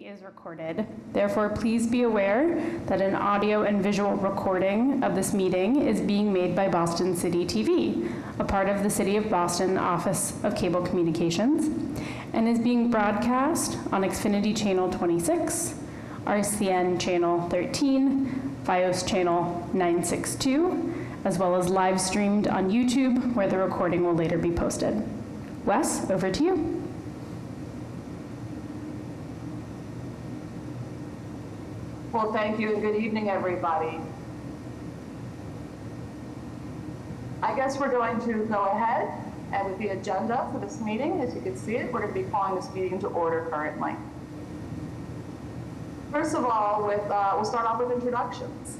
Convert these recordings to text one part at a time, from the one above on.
Is recorded. Therefore, please be aware that an audio and visual recording of this meeting is being made by Boston City TV, a part of the City of Boston Office of Cable Communications, and is being broadcast on Xfinity Channel 26, RCN Channel 13, FiOS Channel 962, as well as live streamed on YouTube, where the recording will later be posted. Wes, over to you. Well, thank you and good evening, everybody. I guess we're going to go ahead and with the agenda for this meeting, as you can see it, we're going to be calling this meeting to order currently. First of all, we'll start off with introductions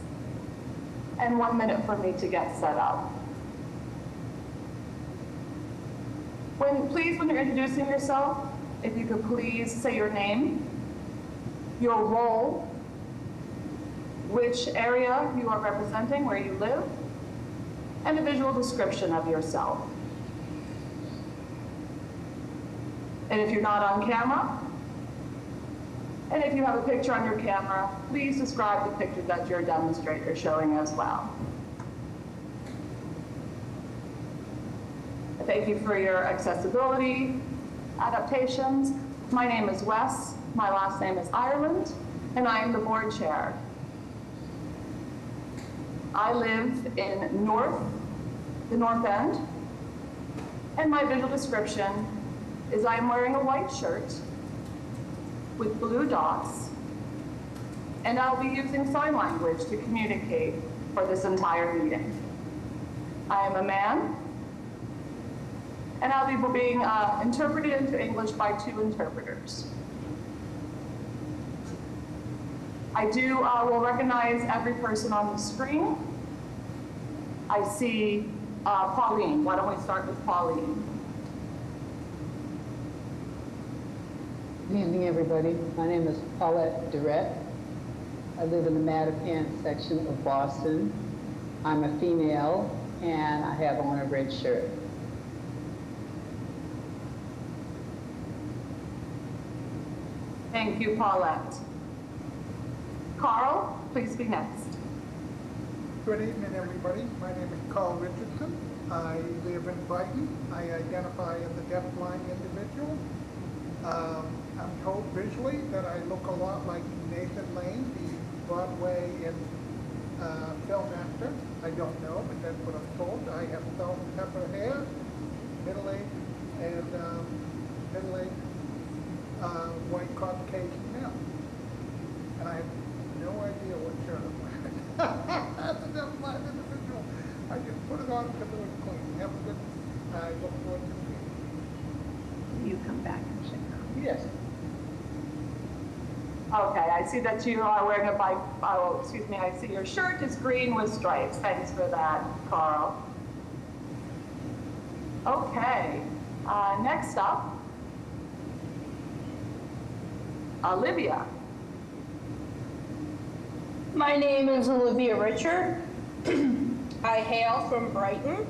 and 1 minute for me to get set up. Please, when you're introducing yourself, if you could please say your name, your role, which area you are representing, where you live, and a visual description of yourself. And if you're not on camera, and if you have a picture on your camera, please describe the picture that your demonstrator is showing as well. Thank you for your accessibility adaptations. My name is Wes, my last name is Ireland, and I am the board chair. I live in the North End, and my visual description is I am wearing a white shirt with blue dots, and I'll be using sign language to communicate for this entire meeting. I am a man, and I'll be being interpreted into English by 2 interpreters. I will recognize every person on the screen. I see Pauline. Why don't we start with Pauline? Good evening, everybody. My name is Paulette Durrett. I live in the Mattapan section of Boston. I'm a female, and I have on a red shirt. Thank you, Paulette. Carl, please be next. Good evening, everybody. My name is Carl Richardson. I live in Brighton. I identify as a deafblind individual. I'm told visually that I look a lot like Nathan Lane, the Broadway and film actor. I don't know, but that's what I'm told. I have salt and pepper hair, middle-aged, white Caucasian male. And I have no idea what shirt I'm wearing. As a deafblind individual, I just put it on because it was clean. Have a good, I look forward to seeing you. You come back and check out. Yes. Okay, I see that you are wearing a bike. Oh, excuse me. I see your shirt is green with stripes. Thanks for that, Carl. Okay, next up, Olivia. My name is Olivia Richard. I hail from Brighton.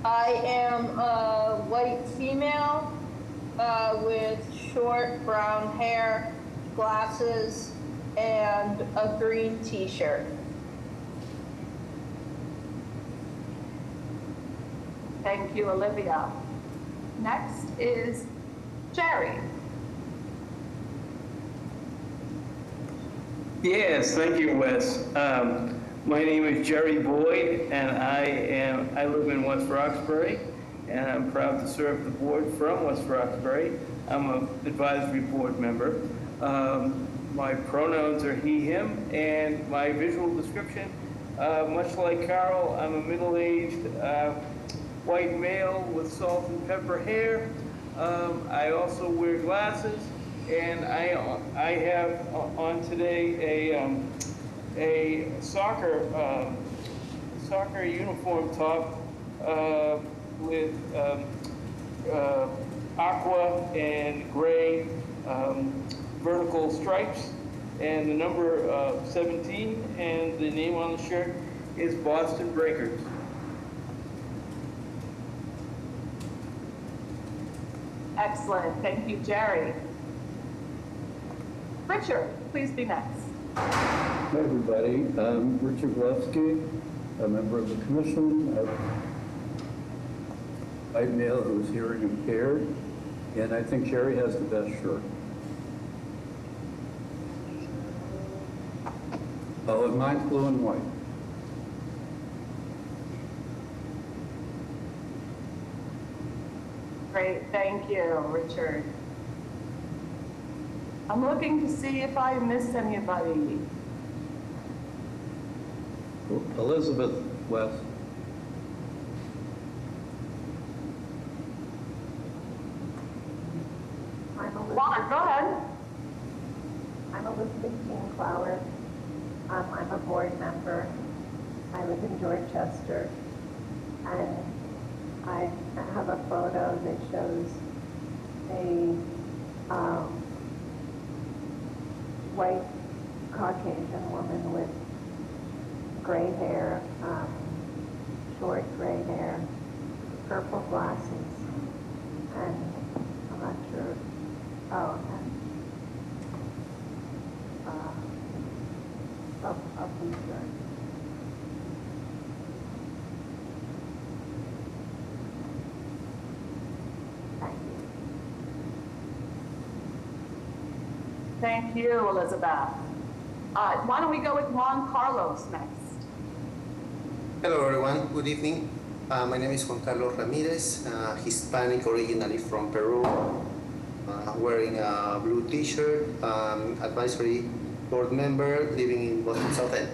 I am a white female with short brown hair, glasses, and a green t-shirt. Thank you, Olivia. Next is Jerry. Yes, thank you, Wes. My name is Jerry Boyd, and I live in West Roxbury, and I'm proud to serve the board from West Roxbury. I'm an advisory board member. My pronouns are he, him, and my visual description, much like Carol, I'm a middle-aged white male with salt and pepper hair. I also wear glasses. And I have on today a soccer uniform top with aqua and gray vertical stripes, and the number 17, and the name on the shirt is Boston Breakers. Excellent. Thank you, Jerry. Richard, please be next. Hi, everybody. I'm Richard Levsky, a member of the commission, a white male who is hearing impaired, and I think Sherry has the best shirt. Oh, and mine's blue and white. Great, thank you, Richard. I'm looking to see if I missed anybody. Elizabeth West. Juan, go ahead. I'm Elizabeth Jean Clower. I'm a board member. I live in Dorchester. And I have a photo that shows a white Caucasian woman with gray hair, short gray hair, purple glasses, and I'm not sure. Oh, and a blue shirt. Thank you. Thank you, Elizabeth. Why don't we go with Juan Carlos next? Hello everyone, good evening. My name is Juan Carlos Ramirez, Hispanic, originally from Peru, wearing a blue t-shirt, advisory board member, living in Boston South End.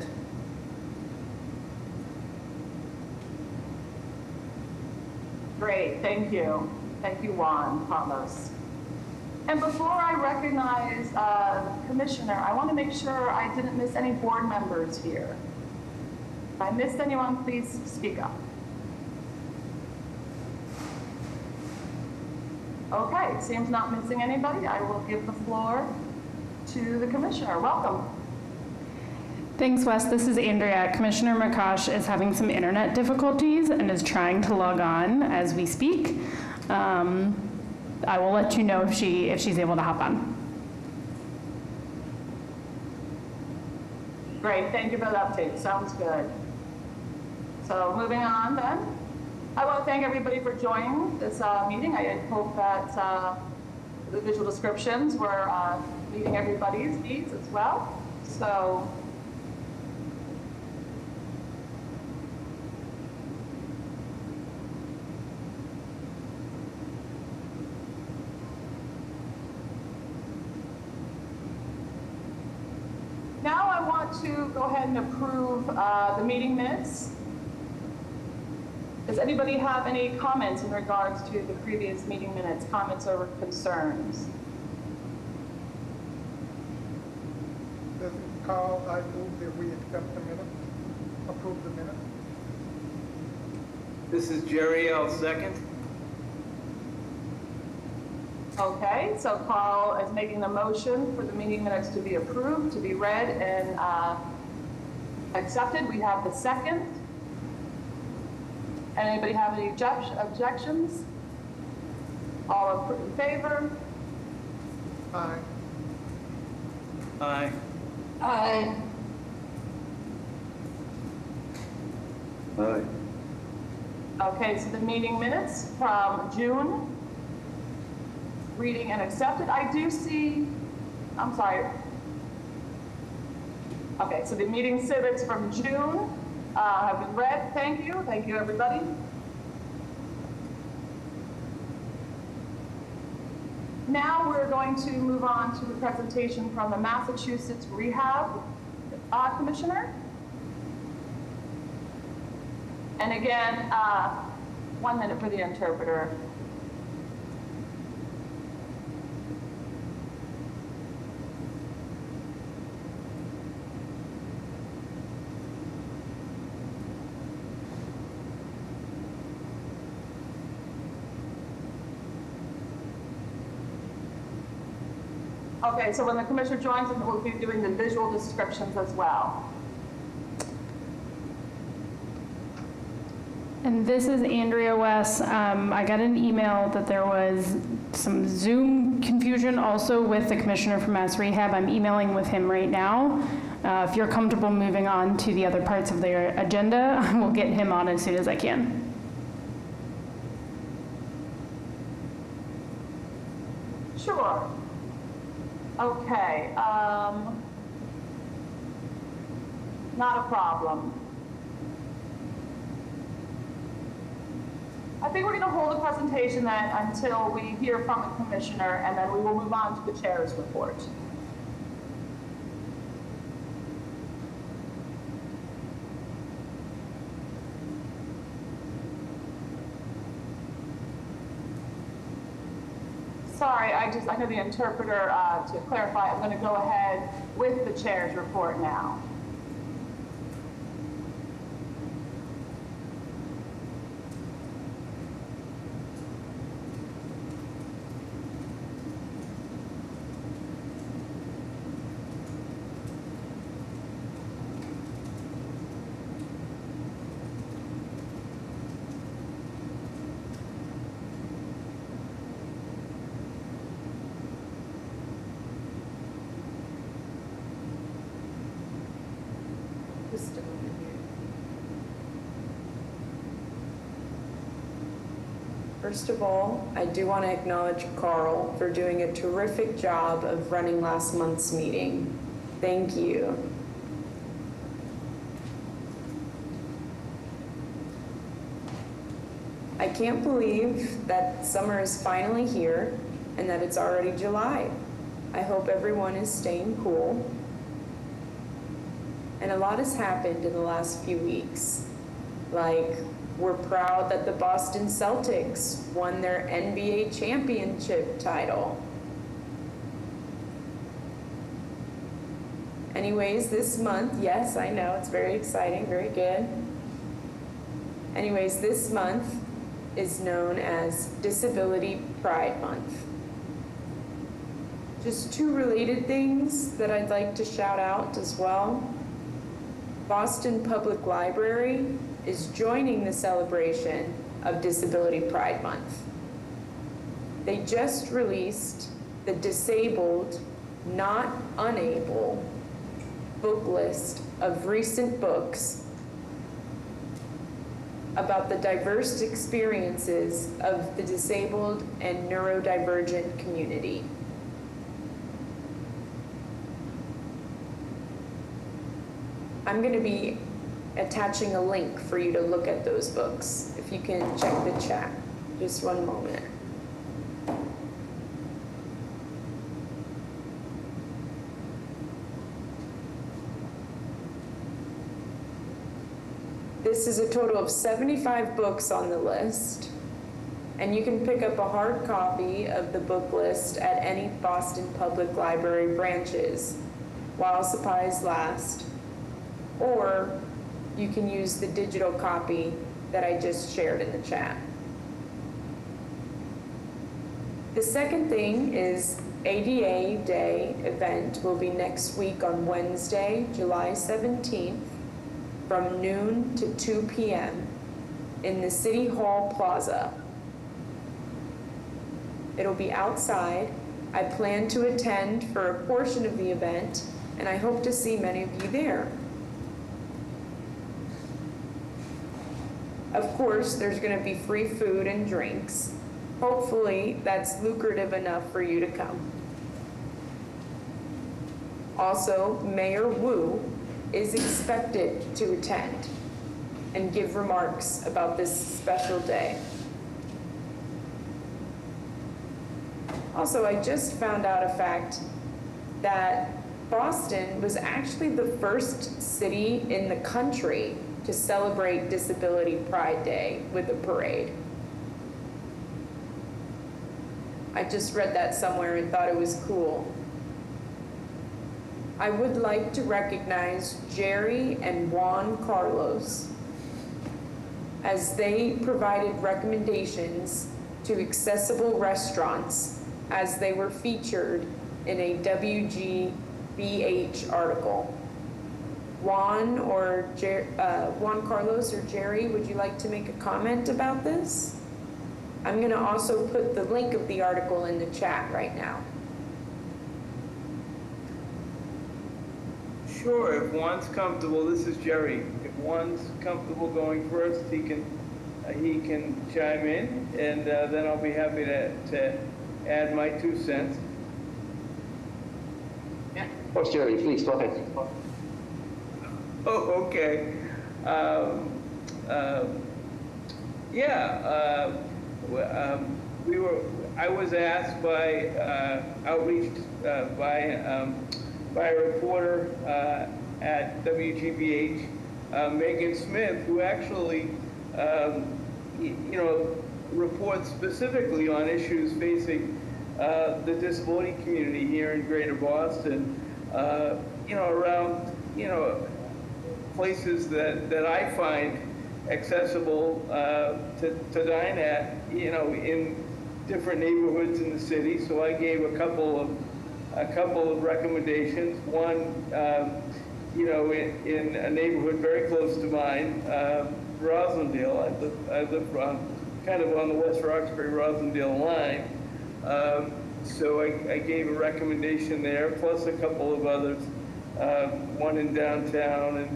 Great, thank you. Thank you, Juan Carlos. And before I recognize the commissioner, I want to make sure I didn't miss any board members here. If I missed anyone, please speak up. Okay, seems not missing anybody. I will give the floor to the commissioner. Welcome. Thanks, Wes. This is Andrea. Commissioner Makash is having some internet difficulties and is trying to log on as we speak. I will let you know if she's able to hop on. Great, thank you for the update. Sounds good. So moving on then. I want to thank everybody for joining this meeting. I hope that the visual descriptions were meeting everybody's needs as well. So now I want to go ahead and approve the meeting minutes. Does anybody have any comments in regards to the previous meeting minutes, comments or concerns? Doesn't Carl, I move that we accept the minutes, approve the minutes. This is Jerry, I'll second. Okay, so Carl is making the motion for the meeting minutes to be approved, to be read and accepted. We have the second. Anybody have any objections? All in favor? Aye. Aye. Aye. Aye. Okay, so the meeting minutes from June, reading and accepted. I do see, I'm sorry. Okay, so the meeting minutes from June have been read. Thank you everybody. Now we're going to move on to the presentation from the Massachusetts Rehab Commissioner. And again, 1 minute for the interpreter. Okay, so when the commissioner joins us, we'll be doing the visual descriptions as well. And this is Andrea West. I got an email that there was some Zoom confusion also with the commissioner from Mass Rehab. I'm emailing with him right now. If you're comfortable moving on to the other parts of their agenda, I will get him on as soon as I can. Sure. Okay, not a problem. I think we're going to hold the presentation then until we hear from the commissioner, and then we will move on to the chair's report. Sorry, I know the interpreter, to clarify, I'm going to go ahead with the chair's report now. Just a moment here. First of all, I do want to acknowledge Carl for doing a terrific job of running last month's meeting. Thank you. I can't believe that summer is finally here and that it's already July. I hope everyone is staying cool. And a lot has happened in the last few weeks. Like, we're proud that the Boston Celtics won their NBA championship title. Anyways, this month, yes, I know, it's very exciting, very good. Anyways, this month is known as Disability Pride Month. Just two related things that I'd like to shout out as well. Boston Public Library is joining the celebration of Disability Pride Month. They just released the Disabled, Not Unable book list of recent books about the diverse experiences of the disabled and neurodivergent community. I'm going to be attaching a link for you to look at those books. If you can check the chat. Just one moment. This is a total of 75 books on the list, and you can pick up a hard copy of the book list at any Boston Public Library branches while supplies last, or you can use the digital copy that I just shared in the chat. The second thing is ADA Day event will be next week on Wednesday, July 17th, from noon to 2 p.m. in the City Hall Plaza. It'll be outside. I plan to attend for a portion of the event, and I hope to see many of you there. Of course, there's going to be free food and drinks. Hopefully, that's lucrative enough for you to come. Also, Mayor Wu is expected to attend and give remarks about this special day. Also, I just found out a fact that Boston was actually the first city in the country to celebrate Disability Pride Day with a parade. I just read that somewhere and thought it was cool. I would like to recognize Jerry and Juan Carlos as they provided recommendations to accessible restaurants as they were featured in a WGBH article. Juan Juan Carlos or Jerry, would you like to make a comment about this? I'm going to also put the link of the article in the chat right now. Sure, if Juan's comfortable, this is Jerry. If Juan's comfortable going first, he can chime in, and then I'll be happy to add my 2 cents. Of course, Jerry, please go ahead. Oh, okay. I was asked by outreached by a reporter at WGBH, Megan Smith, who actually reports specifically on issues facing the disability community here in Greater Boston. Around places that I find accessible to dine at, in different neighborhoods in the city. So I gave a couple of recommendations. One, in a neighborhood very close to mine, Roslindale. I live kind of on the West Roxbury-Roslindale line. So I gave a recommendation there, plus a couple of others, one in downtown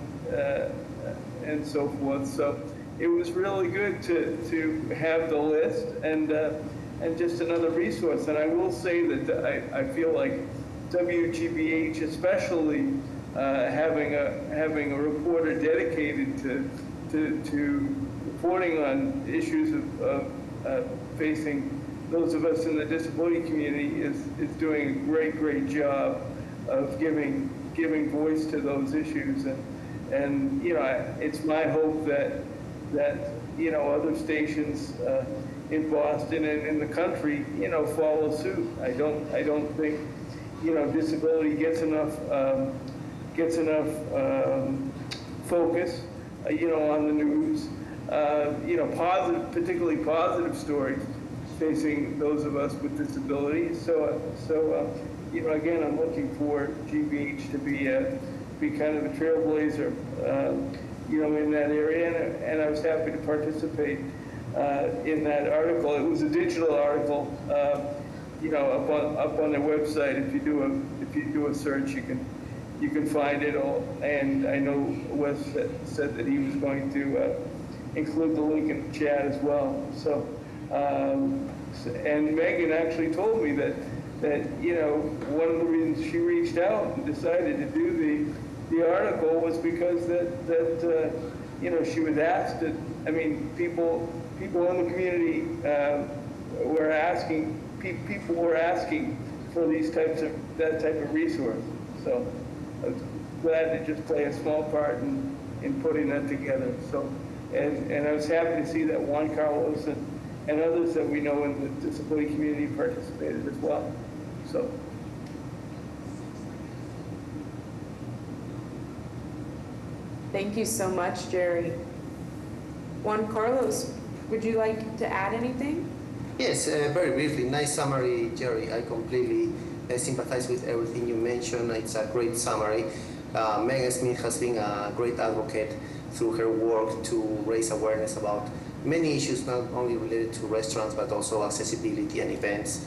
and so forth. So it was really good to have the list and just another resource. And I will say that I feel like WGBH, especially having a reporter dedicated to reporting on issues of facing those of us in the disability community, is doing a great job of giving voice to those issues. And it's my hope that other stations in Boston and in the country follow suit. I don't think disability gets enough focus on the news. Particularly positive stories facing those of us with disabilities. So again, I'm looking for GBH to be kind of a trailblazer, in that area, and I was happy to participate in that article. It was a digital article, up on their website. If you do a search, you can find it all. And I know Wes said that he was going to include the link in the chat as well. So, and Megan actually told me that one of the reasons she reached out and decided to do the article was because that she was asked to. I mean, people in the community were asking. People were asking for that type of resource. So I was glad to just play a small part in putting that together. So, and I was happy to see that Juan Carlos and others that we know in the disability community participated as well. So. Thank you so much, Jerry. Juan Carlos, would you like to add anything? Yes, very briefly. Nice summary, Jerry. I completely sympathize with everything you mentioned. It's a great summary. Megan Smith has been a great advocate through her work to raise awareness about many issues, not only related to restaurants, but also accessibility and events.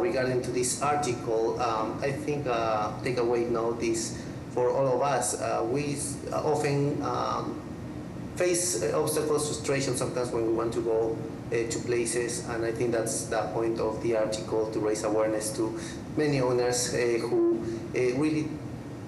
Regarding to this article, I think takeaway note is for all of us. We often face obstacles, frustrations sometimes when we want to go to places, and I think that's the point of the article, to raise awareness to many owners who really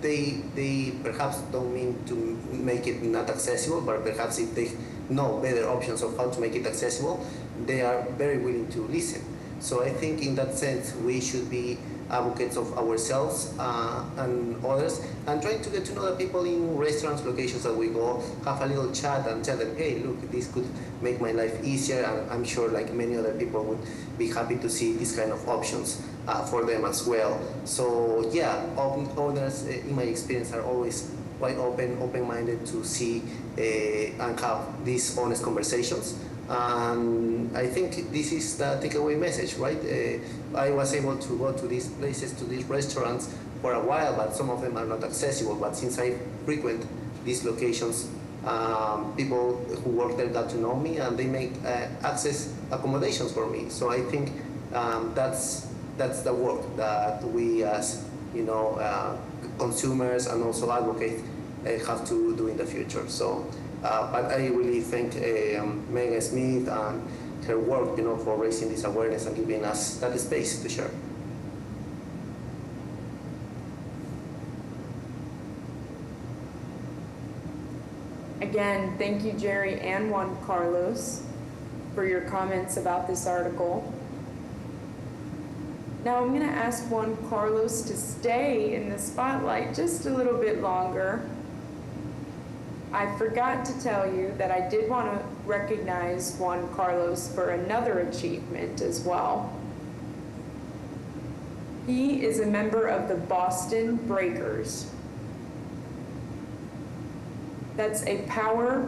they perhaps don't mean to make it not accessible, but perhaps if they know better options of how to make it accessible, they are very willing to listen. So I think in that sense, we should be advocates of ourselves and others, and trying to get to know the people in restaurants, locations that we go, have a little chat and tell them, hey, look, this could make my life easier, and I'm sure like many other people would be happy to see these kind of options for them as well. So yeah, owners, in my experience, are always quite open-minded to see and have these honest conversations. I think this is the takeaway message, right? I was able to go to these places, to these restaurants, for a while, but some of them are not accessible. But since I frequent these locations, people who work there got to know me, and they make access accommodations for me. So I think that's the work that we as consumers and also advocates have to do in the future. So, but I really thank Megan Smith and her work, for raising this awareness and giving us that space to share. Again, thank you, Jerry and Juan Carlos, for your comments about this article. Now I'm going to ask Juan Carlos to stay in the spotlight just a little bit longer. I forgot to tell you that I did want to recognize Juan Carlos for another achievement as well. He is a member of the Boston Breakers. That's a power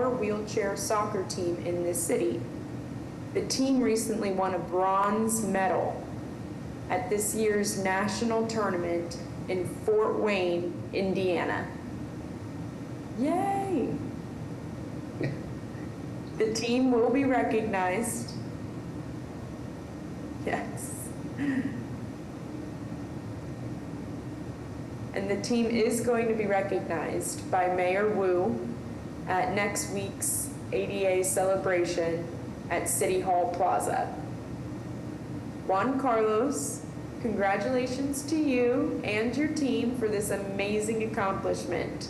wheelchair soccer team in this city. The team recently won a bronze medal at this year's national tournament in Fort Wayne, Indiana. Yay! The team will be recognized. Yes. And the team is going to be recognized by Mayor Wu at next week's ADA celebration at City Hall Plaza. Juan Carlos, congratulations to you and your team for this amazing accomplishment.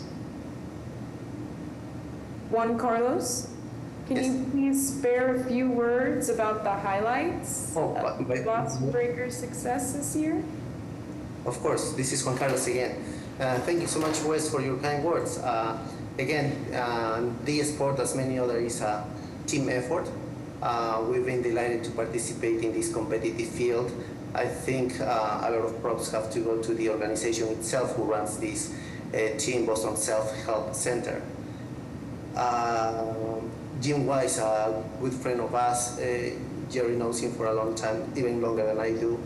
Juan Carlos, can you please spare a few words about the highlights of the Boston Breakers' success this year? Of course, this is Juan Carlos again. Thank you so much, Wes, for your kind words. Again, the sport, as many others, is a team effort. We've been delighted to participate in this competitive field. I think a lot of props have to go to the organization itself who runs this team, Boston Self-Help Center. Jim Wise, a good friend of us, Jerry knows him for a long time, even longer than I do.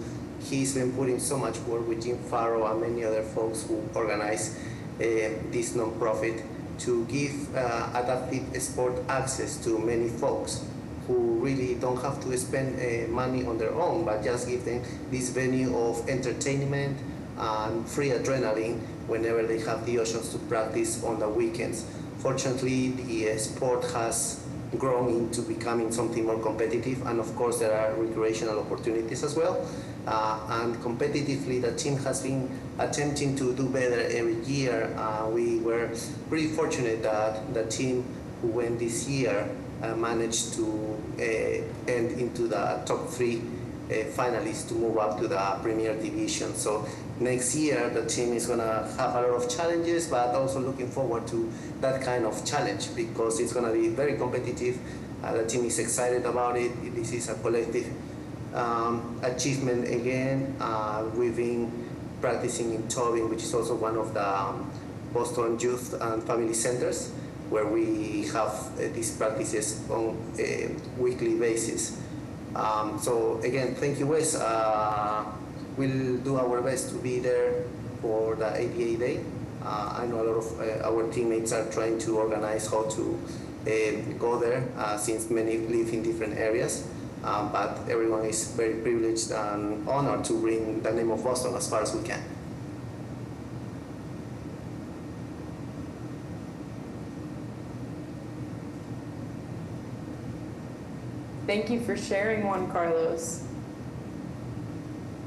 He's been putting so much work with Jim Farrow and many other folks who organize this nonprofit to give adaptive sport access to many folks who really don't have to spend money on their own, but just give them this venue of entertainment and free adrenaline whenever they have the options to practice on the weekends. Fortunately, the sport has grown into becoming something more competitive, and of course there are recreational opportunities as well. And competitively, the team has been attempting to do better every year. We were pretty fortunate that the team who went this year managed to end into the top 3 finalists to move up to the Premier Division. So next year, the team is going to have a lot of challenges, but also looking forward to that kind of challenge because it's going to be very competitive. The team is excited about it. This is a collective achievement again. We've been practicing in Tobin, which is also one of the Boston Youth and Family Centers, where we have these practices on a weekly basis. So again, thank you, Wes. We'll do our best to be there for the ADA Day. I know a lot of our teammates are trying to organize how to go there since many live in different areas. But everyone is very privileged and honored to bring the name of Boston as far as we can. Thank you for sharing, Juan Carlos.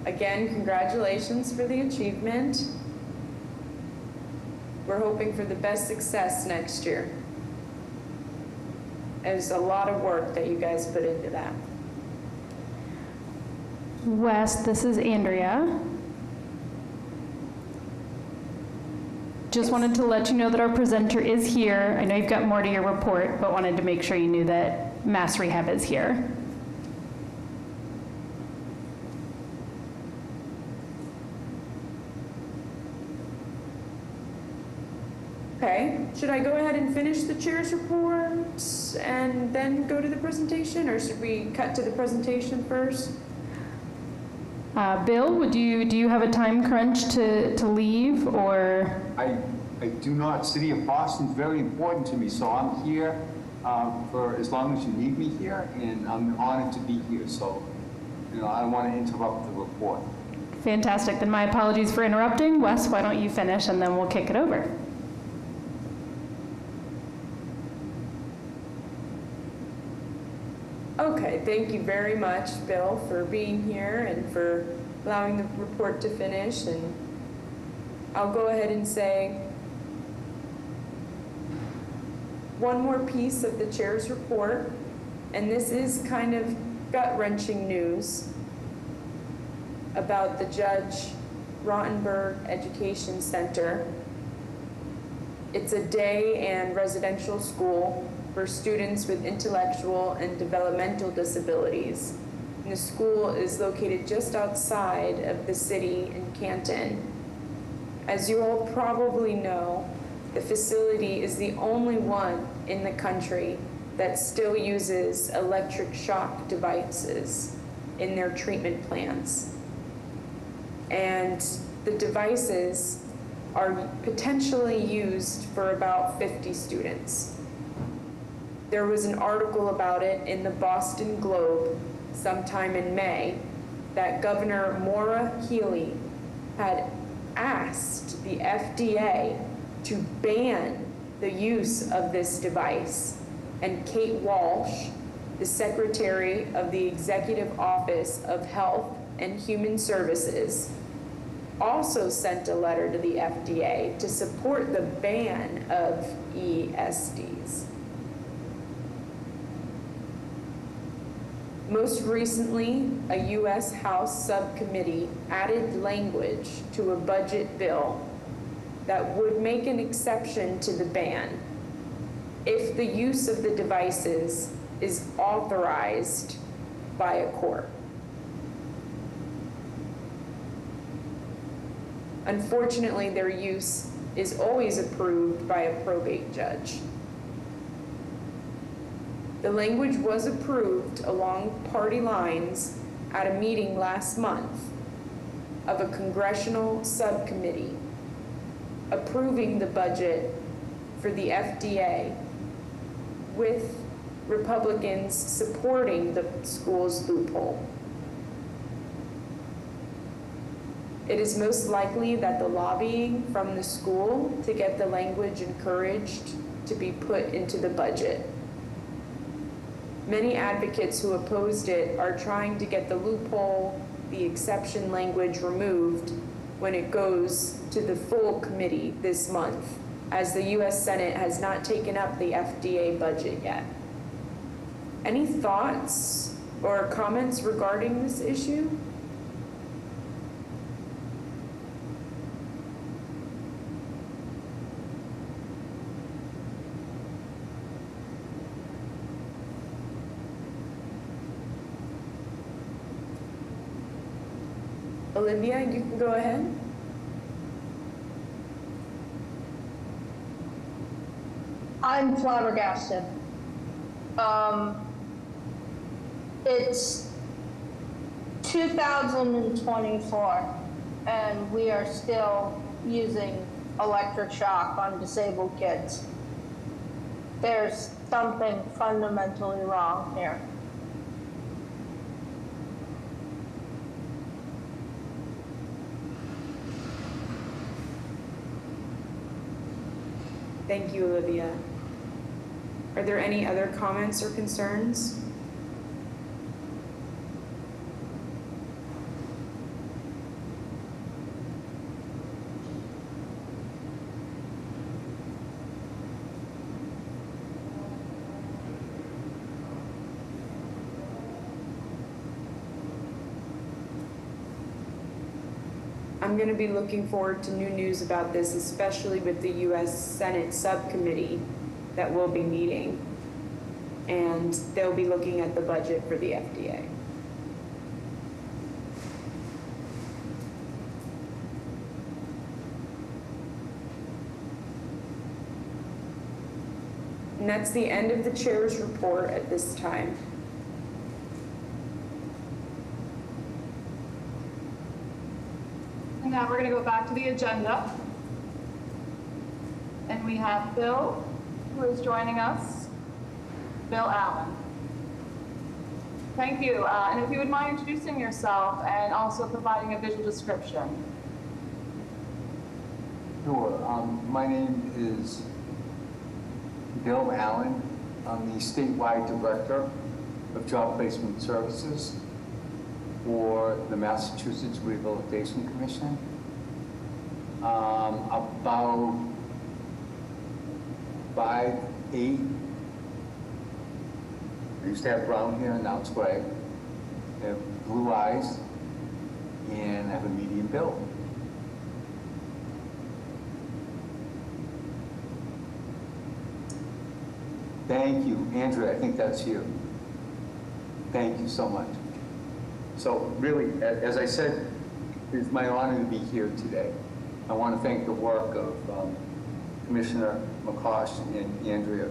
Again, congratulations for the achievement. We're hoping for the best success next year. There's a lot of work that you guys put into that. Wes, this is Andrea. Just wanted to let you know that our presenter is here. I know you've got more to your report, but wanted to make sure you knew that Mass Rehab is here. Okay, should I go ahead and finish the chair's reports and then go to the presentation, or should we cut to the presentation first? Bill, do you have a time crunch to leave, or? I do not. City of Boston is very important to me, so I'm here for as long as you need me here, and I'm honored to be here. So, I don't want to interrupt the report. Fantastic. Then my apologies for interrupting. Wes, why don't you finish, and then we'll kick it over. Okay, thank you very much, Bill, for being here and for allowing the report to finish. And I'll go ahead and say one more piece of the chair's report, and this is kind of gut-wrenching news about the Judge Rottenberg Education Center. It's a day and residential school for students with intellectual and developmental disabilities. And the school is located just outside of the city in Canton. As you all probably know, the facility is the only one in the country that still uses electric shock devices in their treatment plans. And the devices are potentially used for about 50 students. There was an article about it in the Boston Globe sometime in May that Governor Maura Healey had asked the FDA to ban the use of this device. And Kate Walsh, the Secretary of the Executive Office of Health and Human Services, also sent a letter to the FDA to support the ban of ESDs. Most recently, a U.S. House subcommittee added language to a budget bill that would make an exception to the ban if the use of the devices is authorized by a court. Unfortunately, their use is always approved by a probate judge. The language was approved along party lines at a meeting last month of a congressional subcommittee approving the budget for the FDA, with Republicans supporting the school's loophole. It is most likely that the lobbying from the school to get the language encouraged to be put into the budget. Many advocates who opposed it are trying to get the loophole, the exception language removed when it goes to the full committee this month, as the U.S. Senate has not taken up the FDA budget yet. Any thoughts or comments regarding this issue? Olivia, you can go ahead. I'm flabbergasted. It's 2024, and we are still using electric shock on disabled kids. There's something fundamentally wrong here. Thank you, Olivia. Are there any other comments or concerns? I'm going to be looking forward to new news about this, especially with the U.S. Senate subcommittee that will be meeting. And they'll be looking at the budget for the FDA. And that's the end of the chair's report at this time. Now we're going to go back to the agenda. And we have Bill, who is joining us. Bill Allen. Thank you. And if you would mind introducing yourself and also providing a visual description. Sure. My name is Bill Allen. I'm the statewide director of Job Placement Services for the Massachusetts Rehabilitation Commission. About 5'8". I used to have brown hair, now it's gray. I have blue eyes, and I have a medium build. Thank you, Andrea, I think that's you. Thank you so much. So really, as I said, it's my honor to be here today. I want to thank the work of Commissioner McCosh and Andrea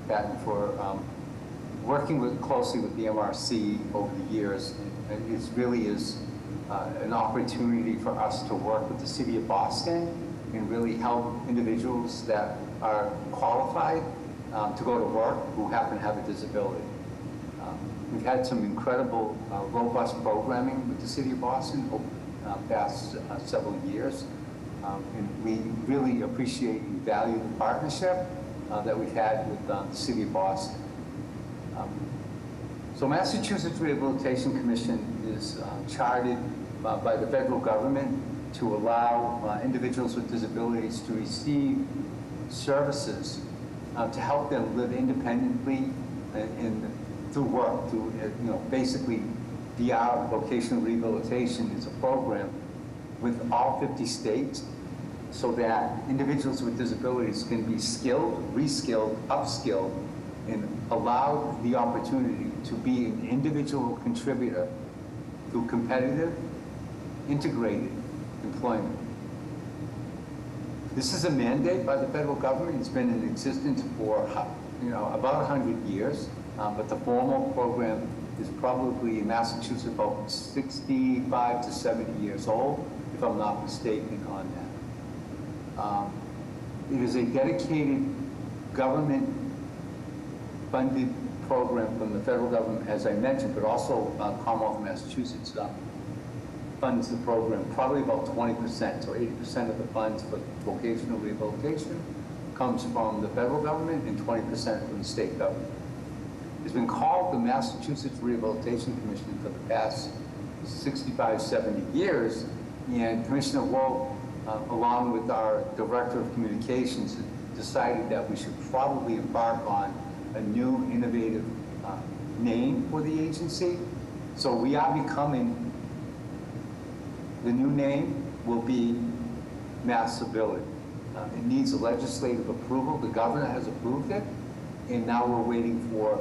Patton for working closely with the MRC over the years. And it really is an opportunity for us to work with the City of Boston and really help individuals that are qualified to go to work who happen to have a disability. We've had some incredible, robust programming with the City of Boston over the past several years. And we really appreciate and value the partnership that we've had with the City of Boston. So Massachusetts Rehabilitation Commission is chartered by the federal government to allow individuals with disabilities to receive services to help them live independently and through work, through basically DR, vocational rehabilitation, is a program with all 50 states so that individuals with disabilities can be skilled, reskilled, upskilled, and allowed the opportunity to be an individual contributor through competitive, integrated employment. This is a mandate by the federal government. It's been in existence for about 100 years, but the formal program is probably in Massachusetts about 65 to 70 years old, if I'm not mistaken on that. It is a dedicated government-funded program from the federal government, as I mentioned, but also Commonwealth of Massachusetts funds the program, probably about 20%. So 80% of the funds for vocational rehabilitation comes from the federal government and 20% from the state government. It's been called the Massachusetts Rehabilitation Commission for the past 65, 70 years, and Commissioner Wolf, along with our Director of Communications, decided that we should probably embark on a new innovative name for the agency. So we are becoming, the new name will be Massability. It needs legislative approval. The governor has approved it, and now we're waiting for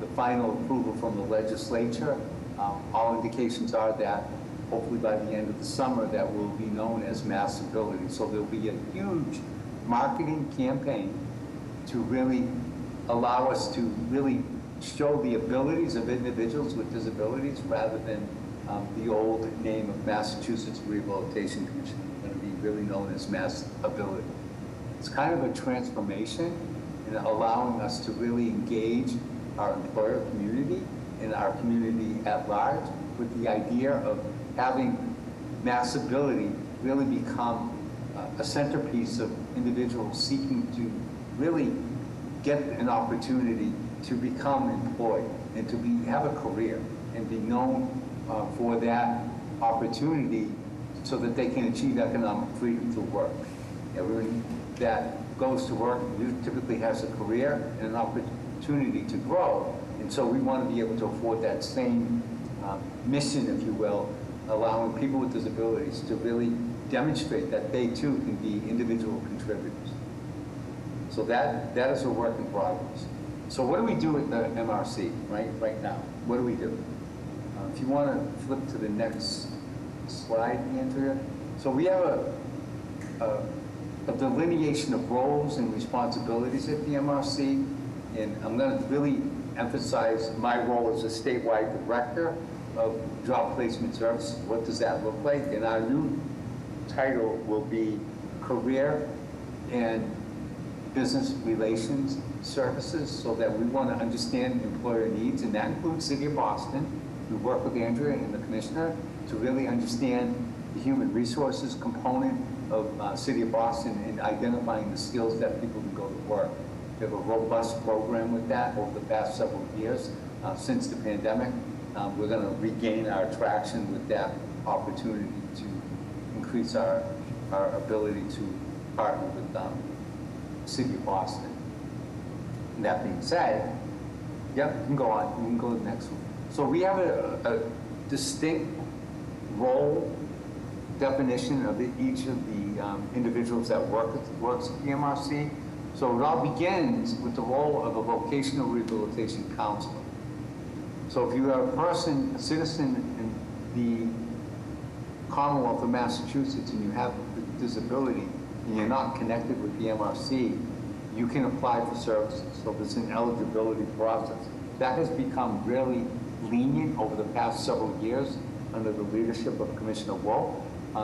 the final approval from the legislature. All indications are that hopefully by the end of the summer that will be known as Massability. So there'll be a huge marketing campaign to really allow us to really show the abilities of individuals with disabilities rather than the old name of Massachusetts Rehabilitation Commission. It's going to be really known as Massability. It's kind of a transformation in allowing us to really engage our employer community and our community at large with the idea of having Massability really become a centerpiece of individuals seeking to really get an opportunity to become employed and to have a career and be known for that opportunity so that they can achieve economic freedom through work. Everyone that goes to work typically has a career and an opportunity to grow, and so we want to be able to afford that same mission, if you will, allowing people with disabilities to really demonstrate that they too can be individual contributors. So that is a work in progress. So what do we do at the MRC right now? What do we do? If you want to flip to the next slide, Andrea. So we have a delineation of roles and responsibilities at the MRC, and I'm going to really emphasize my role as a statewide director of Job Placement Services. What does that look like? And our new title will be Career and Business Relations Services, so that we want to understand employer needs, and that includes City of Boston. We work with Andrea and the Commissioner to really understand the human resources component of City of Boston and identifying the skills that people can go to work. We have a robust program with that over the past several years. Since the pandemic, we're going to regain our traction with that opportunity to increase our ability to partner with City of Boston. And that being said, yep, you can go on. You can go to the next one. So we have a distinct role definition of each of the individuals that works at the MRC. So it all begins with the role of a vocational rehabilitation counselor. So if you are a person, a citizen in the Commonwealth of Massachusetts, and you have a disability and you're not connected with the MRC, you can apply for services. So there's an eligibility process. That has become really lenient over the past several years under the leadership of Commissioner Wolf.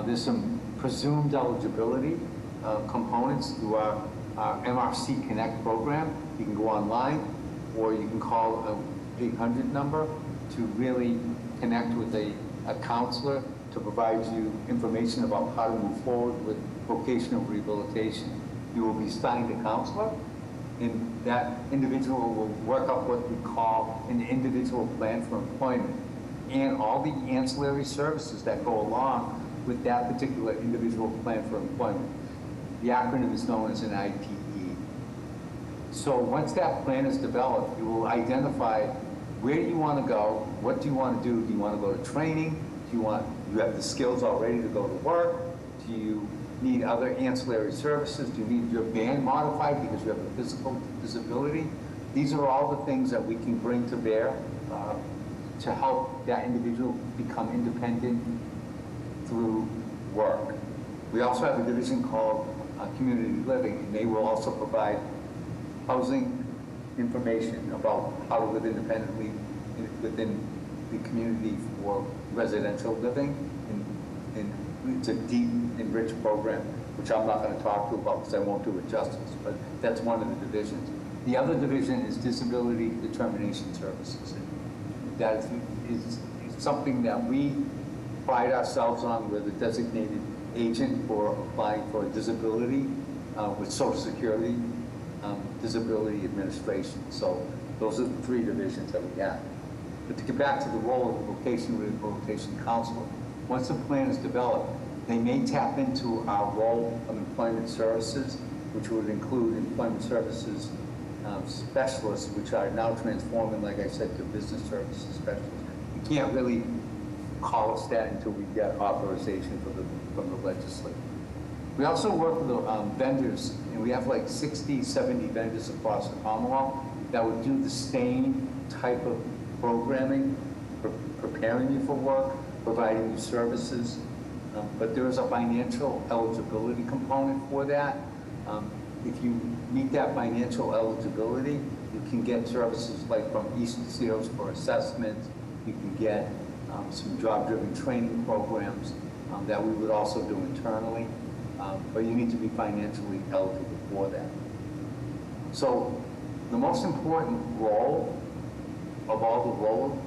There's some presumed eligibility components through our MRC Connect program. You can go online, or you can call a 800 number to really connect with a counselor to provide you information about how to move forward with vocational rehabilitation. You will be assigned a counselor, and that individual will work up what we call an individual plan for employment and all the ancillary services that go along with that particular individual plan for employment. The acronym is known as an IPE. So once that plan is developed, you will identify where you want to go, what do you want to do? Do you want to go to training? Do you have the skills already to go to work? Do you need other ancillary services? Do you need your band modified because you have a physical disability? These are all the things that we can bring to bear to help that individual become independent through work. We also have a division called Community Living, and they will also provide housing information about how to live independently within the community for residential living. And it's a deep and rich program, which I'm not going to talk to about because I won't do it justice, but that's one of the divisions. The other division is Disability Determination Services. And that is something that we pride ourselves on. We're the designated agent for applying for a disability with Social Security Disability Administration. So those are the three divisions that we have. But to get back to the role of the vocational rehabilitation counselor, once the plan is developed, they may tap into our role of employment services, which would include employment services specialists, which are now transforming, like I said, to business services specialists. We can't really call us that until we get authorization from the legislature. We also work with vendors, and we have like 60, 70 vendors across the Commonwealth that would do the same type of programming, preparing you for work, providing you services. But there is a financial eligibility component for that. If you meet that financial eligibility, you can get services like from East Seals for assessment. You can get some job-driven training programs that we would also do internally. But you need to be financially eligible for that. So the most important role of all the roles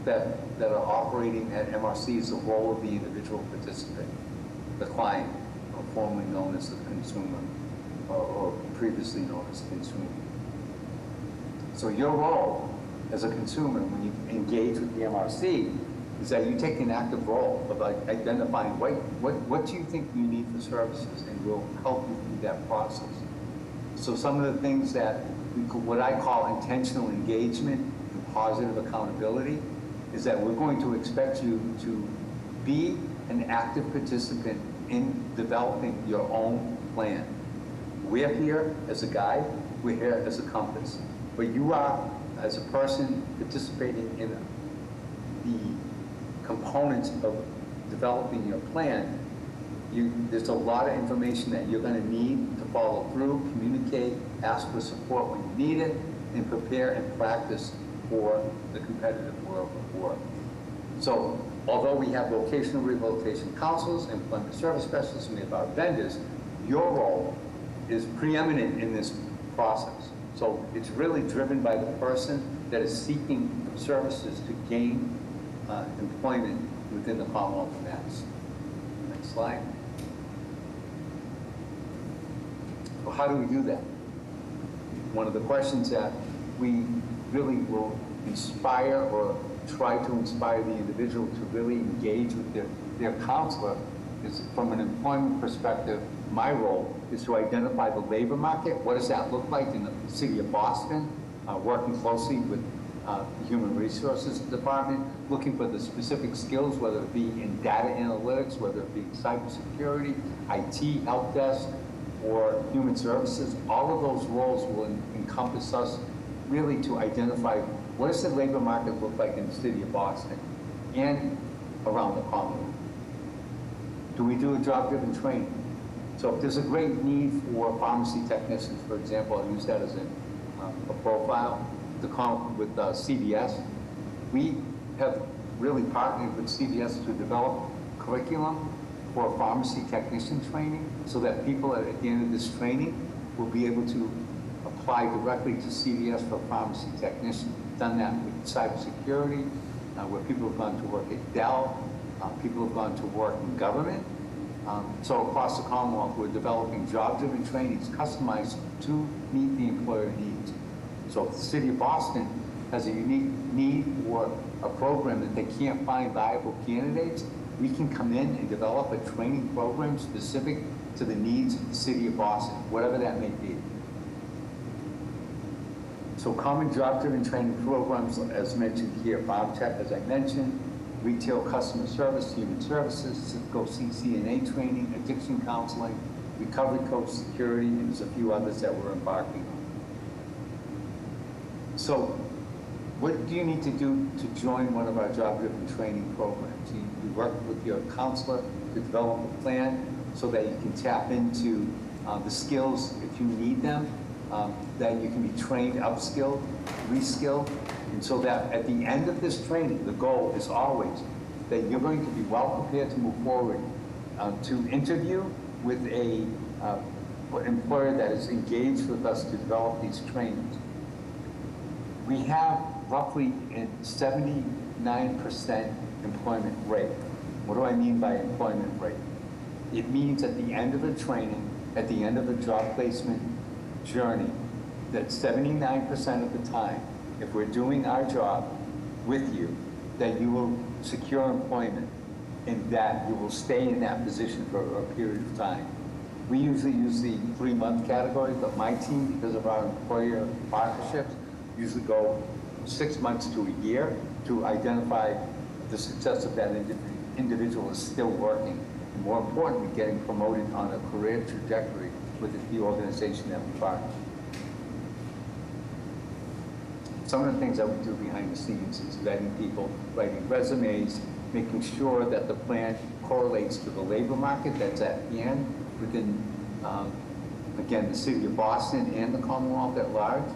that are operating at MRC is the role of the individual participant, the client, or formerly known as the consumer, or previously known as the consumer. So your role as a consumer when you engage with the MRC is that you take an active role of identifying what do you think you need for services, and we'll help you through that process. So some of the things that what I call intentional engagement and positive accountability is that we're going to expect you to be an active participant in developing your own plan. We're here as a guide, we're here as a compass, but you are, as a person participating in the components of developing your plan, there's a lot of information that you're going to need to follow through, communicate, ask for support when you need it, and prepare and practice for the competitive world of work. So although we have vocational rehabilitation counselors, employment service specialists, and we have our vendors, your role is preeminent in this process. So it's really driven by the person that is seeking services to gain employment within the Commonwealth of Mass. Next slide. So how do we do that? One of the questions that we really will inspire or try to inspire the individual to really engage with their counselor is, from an employment perspective, my role is to identify the labor market. What does that look like in the city of Boston? Working closely with the Human Resources Department, looking for the specific skills, whether it be in data analytics, whether it be cybersecurity, IT, help desk, or human services. All of those roles will encompass us really to identify what does the labor market look like in the city of Boston and around the Commonwealth. Do we do a job-driven training? So if there's a great need for pharmacy technicians, for example, I'll use that as a profile, with CVS, we have really partnered with CVS to develop curriculum for pharmacy technician training so that people at the end of this training will be able to apply directly to CVS for pharmacy technician. We've done that with cybersecurity, where people have gone to work at Dell, people have gone to work in government. So across the Commonwealth, we're developing job-driven trainings customized to meet the employer needs. So if the city of Boston has a unique need for a program that they can't find viable candidates, we can come in and develop a training program specific to the needs of the city of Boston, whatever that may be. So common job-driven training programs, as mentioned here, BobTech, as I mentioned, retail customer service, human services, Cisco CCNA training, addiction counseling, recovery coach security, and there's a few others that we're embarking on. So what do you need to do to join one of our job-driven training programs? You work with your counselor to develop a plan so that you can tap into the skills if you need them, that you can be trained, upskilled, reskilled, and so that at the end of this training, the goal is always that you're going to be well prepared to move forward to interview with a employer that is engaged with us to develop these trainings. We have roughly a 79% employment rate. What do I mean by employment rate? It means at the end of the training, at the end of the job placement journey, that 79% of the time, if we're doing our job with you, that you will secure employment and that you will stay in that position for a period of time. We usually use the 3-month category, but my team, because of our employer partnerships, usually go 6 months to a year to identify the success of that individual is still working. And more importantly, getting promoted on a career trajectory with the organization that we partner. Some of the things that we do behind the scenes is vetting people, writing resumes, making sure that the plan correlates to the labor market that's at hand within, again, the city of Boston and the Commonwealth at large.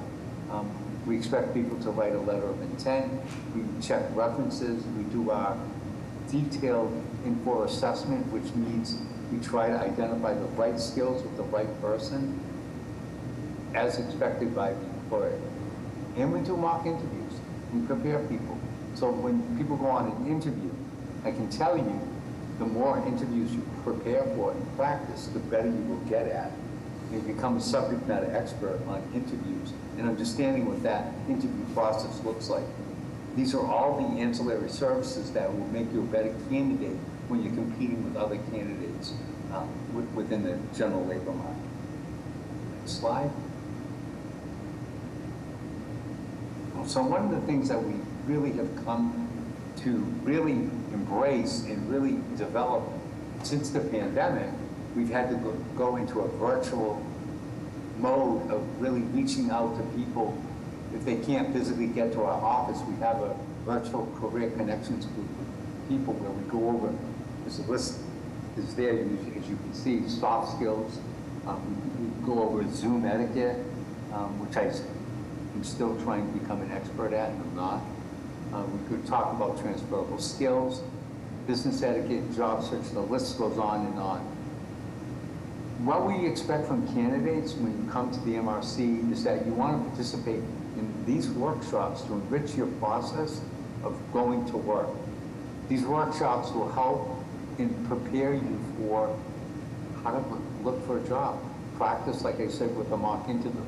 We expect people to write a letter of intent. We check references. We do our detailed info assessment, which means we try to identify the right skills with the right person as expected by the employer. And we do mock interviews. We prepare people. So when people go on an interview, I can tell you, the more interviews you prepare for and practice, the better you will get at it. You become a subject matter expert on interviews and understanding what that interview process looks like. These are all the ancillary services that will make you a better candidate when you're competing with other candidates within the general labor market. Next slide. So one of the things that we really have come to really embrace and really develop since the pandemic, we've had to go into a virtual mode of really reaching out to people. If they can't physically get to our office, we have a virtual career connections group with people where we go over, there's a list is there, as you can see, soft skills. We go over Zoom etiquette, which I'm still trying to become an expert at, and I'm not. We could talk about transferable skills, business etiquette, job search, the list goes on and on. What we expect from candidates when you come to the MRC is that you want to participate in these workshops to enrich your process of going to work. These workshops will help and prepare you for how to look for a job. Practice, like I said, with the mock interview.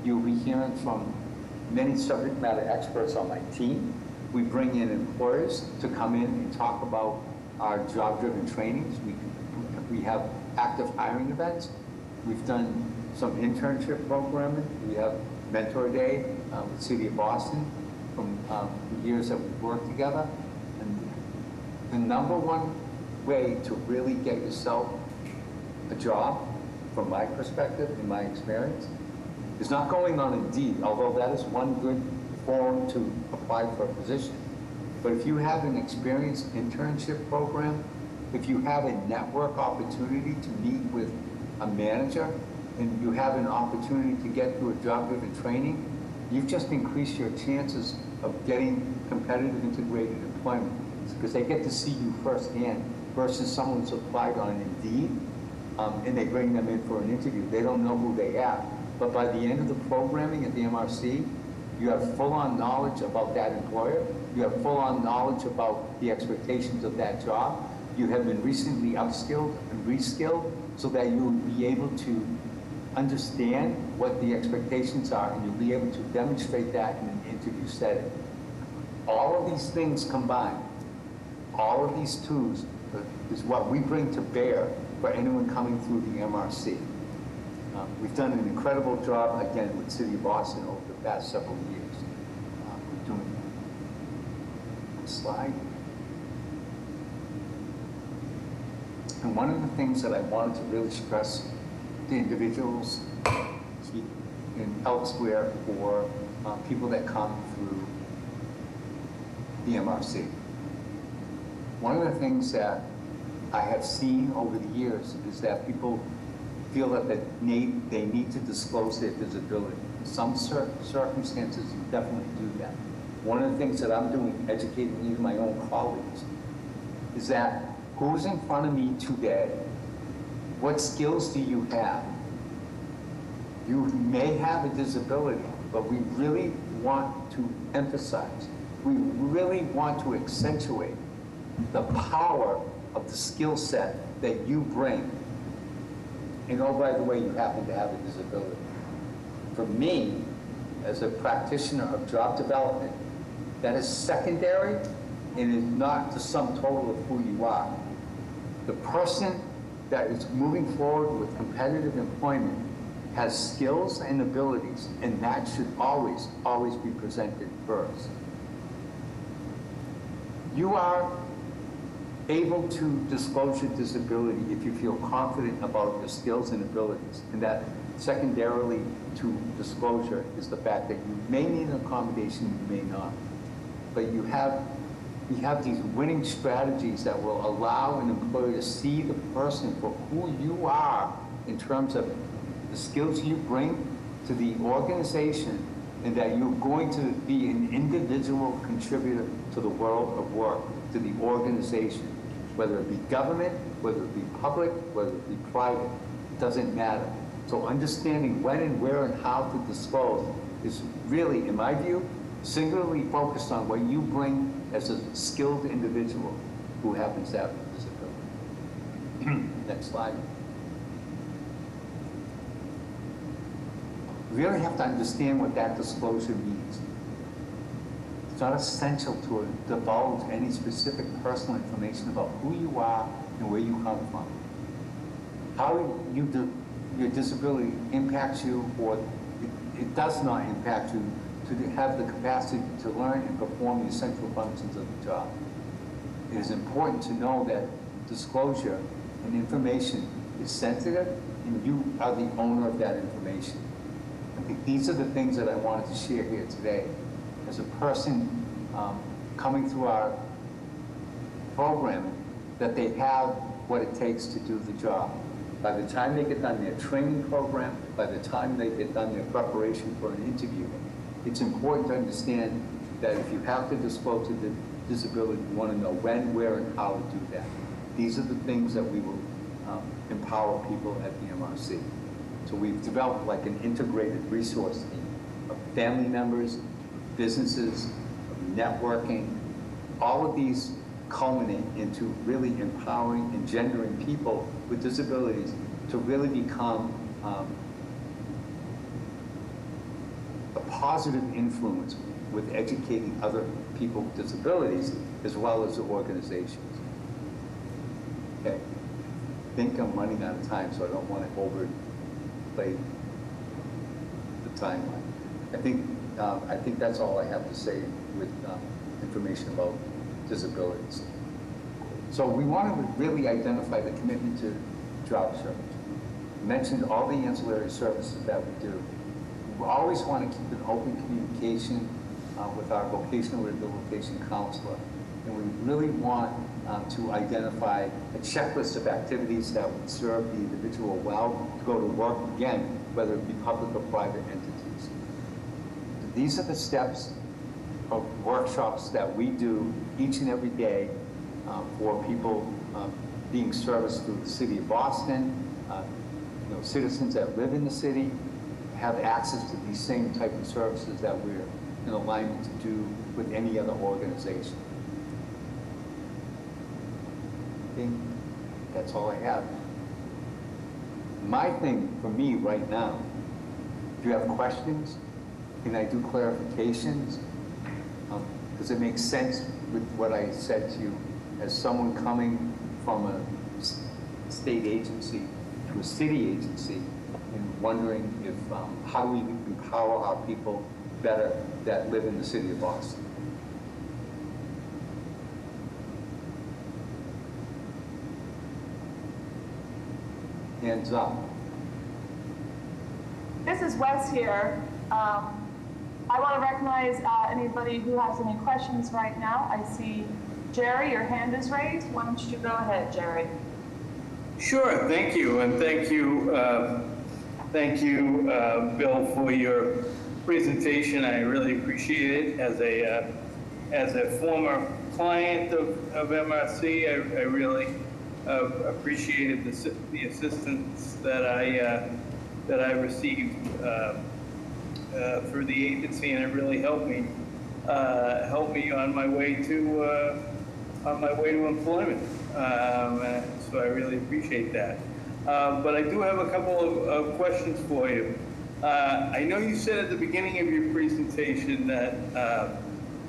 You'll be hearing from many subject matter experts on my team. We bring in employers to come in and talk about our job-driven trainings. We have active hiring events. We've done some internship programming. We have Mentor Day with the City of Boston from the years that we've worked together. And the number one way to really get yourself a job, from my perspective, in my experience, is not going on Indeed, although that is one good forum to apply for a position. But if you have an experienced internship program, if you have a network opportunity to meet with a manager, and you have an opportunity to get through a job-driven training, you've just increased your chances of getting competitive integrated employment, because they get to see you firsthand versus someone who's applied on Indeed, and they bring them in for an interview. They don't know who they are. But by the end of the programming at the MRC, you have full-on knowledge about that employer. You have full-on knowledge about the expectations of that job. You have been recently upskilled and reskilled so that you'll be able to understand what the expectations are, and you'll be able to demonstrate that in an interview setting. All of these things combined, all of these tools is what we bring to bear for anyone coming through the MRC. We've done an incredible job, again, with City of Boston over the past several years. We're doing next slide. And one of the things that I wanted to really stress to individuals and elsewhere for people that come through the MRC. One of the things that I have seen over the years is that people feel that they need to disclose their disability. In some circumstances, you definitely do that. One of the things that I'm doing, educating even my own colleagues, is that who's in front of me today? What skills do you have? You may have a disability, but we really want to emphasize, we really want to accentuate the power of the skill set that you bring. And oh, by the way, you happen to have a disability. For me, as a practitioner of job development, that is secondary and is not the sum total of who you are. The person that is moving forward with competitive employment has skills and abilities, and that should always, always be presented first. You are able to disclose your disability if you feel confident about your skills and abilities, and that secondarily to disclosure is the fact that you may need an accommodation, you may not. But we have these winning strategies that will allow an employer to see the person for who you are in terms of the skills you bring to the organization, and that you're going to be an individual contributor to the world of work, to the organization, whether it be government, whether it be public, whether it be private, it doesn't matter. So understanding when and where and how to disclose is really, in my view, singularly focused on what you bring as a skilled individual who happens to have a disability. Next slide. We really have to understand what that disclosure means. It's not essential to divulge any specific personal information about who you are and where you come from. How your disability impacts you, or it does not impact you, to have the capacity to learn and perform the essential functions of the job. It is important to know that disclosure and information is sensitive, and you are the owner of that information. I think these are the things that I wanted to share here today. As a person coming through our programming, that they have what it takes to do the job. By the time they get done their training program, by the time they get done their preparation for an interview, it's important to understand that if you have to disclose a disability want to know when, where, and how to do that. These are the things that we will empower people at the MRC. So we've developed like an integrated resource team of family members, businesses, of networking. All of these culminate into really empowering and gendering people with disabilities to really become a positive influence with educating other people with disabilities as well as the organizations. Okay, I think I'm running out of time, so I don't want to overplay the timeline. I think that's all I have to say with information about disabilities. So we wanted to really identify the commitment to job search. Mentioned all the ancillary services that we do. We always want to keep an open communication with our vocational rehabilitation counselor. And we really want to identify a checklist of activities that would serve the individual well to go to work again, whether it be public or private entities. These are the steps of workshops that we do each and every day for people being serviced through the city of Boston. Citizens that live in the city have access to these same type of services that we're in alignment to do with any other organization. I think that's all I have. My thing for me right now, if you have questions, can I do clarifications? Does it make sense with what I said to you as someone coming from a state agency to a city agency and wondering if how do we empower our people better that live in the city of Boston? Hands up. This is Wes here. I want to recognize anybody who has any questions right now. I see Jerry, your hand is raised. Why don't you go ahead, Jerry? Sure, thank you, and thank you, Bill, for your presentation. I really appreciate it. As a former client of MRC, I really appreciated the assistance that I received through the agency, and it really helped me on my way to employment. So I really appreciate that. But I do have a couple of questions for you. I know you said at the beginning of your presentation that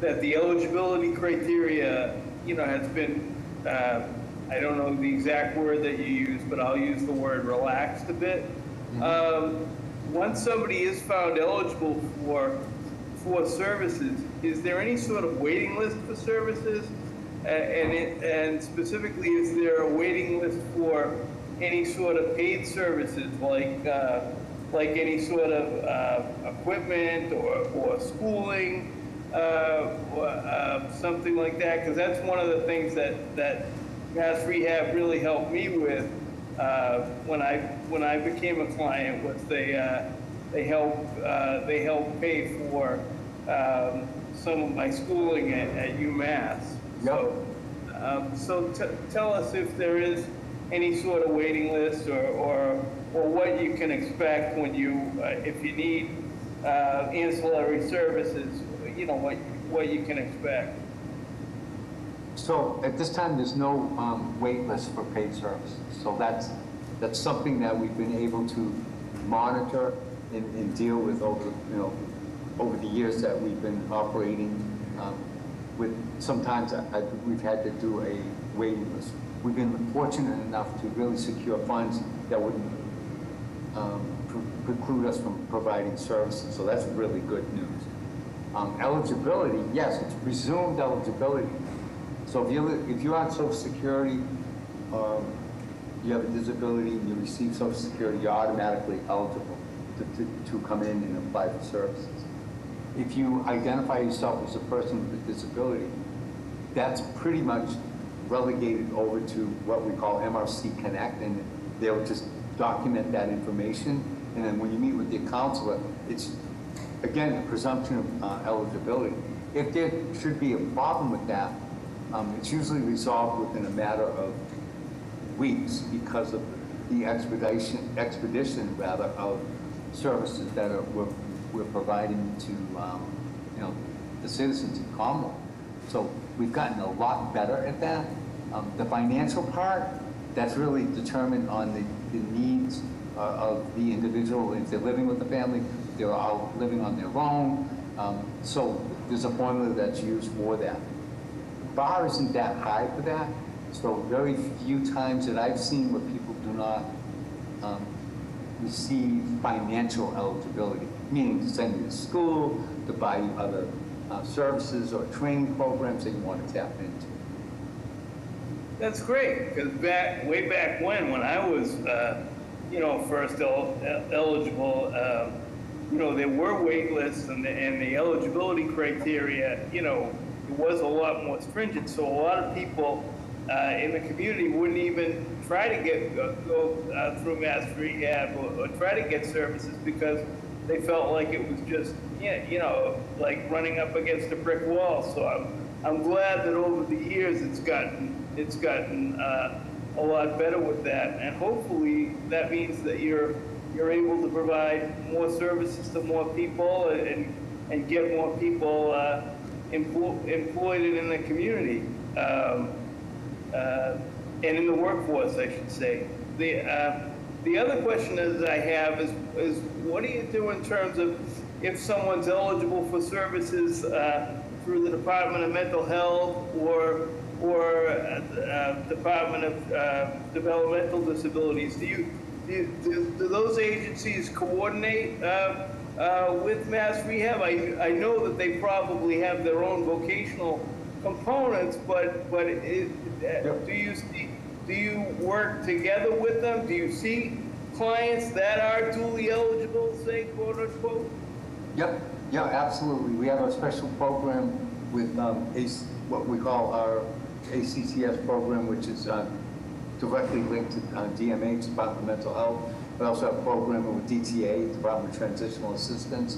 the eligibility criteria, has been, I don't know the exact word that you use, but I'll use the word relaxed a bit. Once somebody is found eligible for services, is there any sort of waiting list for services? And specifically, is there a waiting list for any sort of paid services, like any sort of equipment or schooling, something like that? Because that's one of the things that Mass Rehab really helped me with when I became a client. Was they helped pay for some of my schooling at UMass. Yep. So tell us if there is any sort of waiting list or what you can expect when if you need ancillary services, what you can expect. So at this time, there's no wait list for paid services. So that's something that we've been able to monitor and deal with over the years that we've been operating. With sometimes we've had to do a waiting list. We've been fortunate enough to really secure funds that wouldn't preclude us from providing services. So that's really good news. Eligibility, yes, it's presumed eligibility. So if you're on Social Security, you have a disability and you receive Social Security, you're automatically eligible to come in and apply for services. If you identify yourself as a person with a disability, that's pretty much relegated over to what we call MRC Connect, and they'll just document that information. And then when you meet with the counselor, it's, again, the presumption of eligibility. If there should be a problem with that, It's usually resolved within a matter of weeks because of the expedition rather of services that we're providing to the citizens in Commonwealth. So we've gotten a lot better at that. The financial part, that's really determined on the needs of the individual. If they're living with the family, they're all living on their own. So there's a formula that's used for that. Bar isn't that high for that, so very few times that I've seen where people do not receive financial eligibility, meaning to send you to school, to buy you other services or training programs that you want to tap into. That's great, because way back when I was, first eligible, there were wait lists and the eligibility criteria, it was a lot more stringent. So a lot of people in the community wouldn't even try to go through Mass Rehab or try to get services because they felt like it was just, like running up against a brick wall. So I'm glad that over the years it's gotten a lot better with that, and hopefully that means that you're able to provide more services to more people and get more people employed in the community and in the workforce, I should say. The other question that I have is what do you do in terms of if someone's eligible for services through the Department of Mental Health or Department of Developmental Disabilities? Do those agencies coordinate with Mass Rehab? I know that they probably have their own vocational components, but do you work together with them? Do you see clients that are duly eligible, say, quote unquote? Yep, yeah, absolutely. We have a special program with what we call our ACTS program, which is directly linked to DMH, Department of Mental Health. We also have a program with DTA, Department of Transitional Assistance.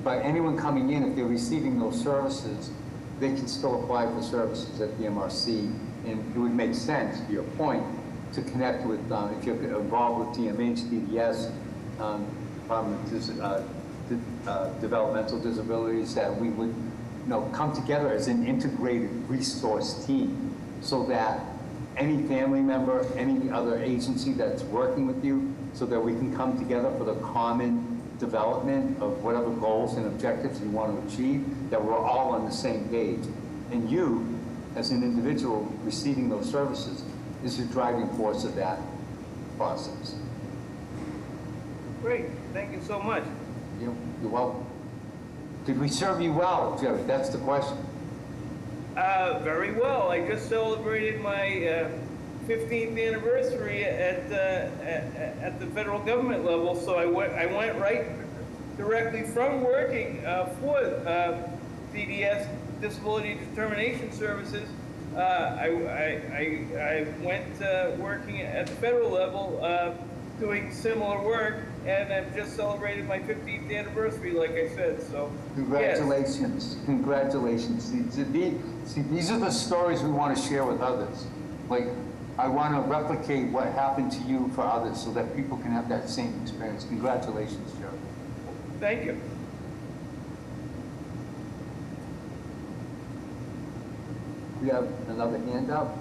By anyone coming in, if they're receiving those services, they can still apply for services at the MRC. And it would make sense, to your point, to connect with, if you're involved with DMH, DDS, Department of Developmental Disabilities, that we would come together as an integrated resource team so that any family member, any other agency that's working with you, so that we can come together for the common development of whatever goals and objectives you want to achieve, that we're all on the same page. And you, as an individual receiving those services, is the driving force of that process. Great, thank you so much. You're welcome. Did we serve you well, Jerry? That's the question. Very well. I just celebrated my 15th anniversary at the federal government level, so I went right directly from working for DDS, Disability Determination Services. I went working at the federal level, doing similar work, and I've just celebrated my 15th anniversary, like I said. So congratulations, yes. Congratulations. See, these are the stories we want to share with others. Like, I want to replicate what happened to you for others so that people can have that same experience. Congratulations, Jerry. Thank you. We have another hand up.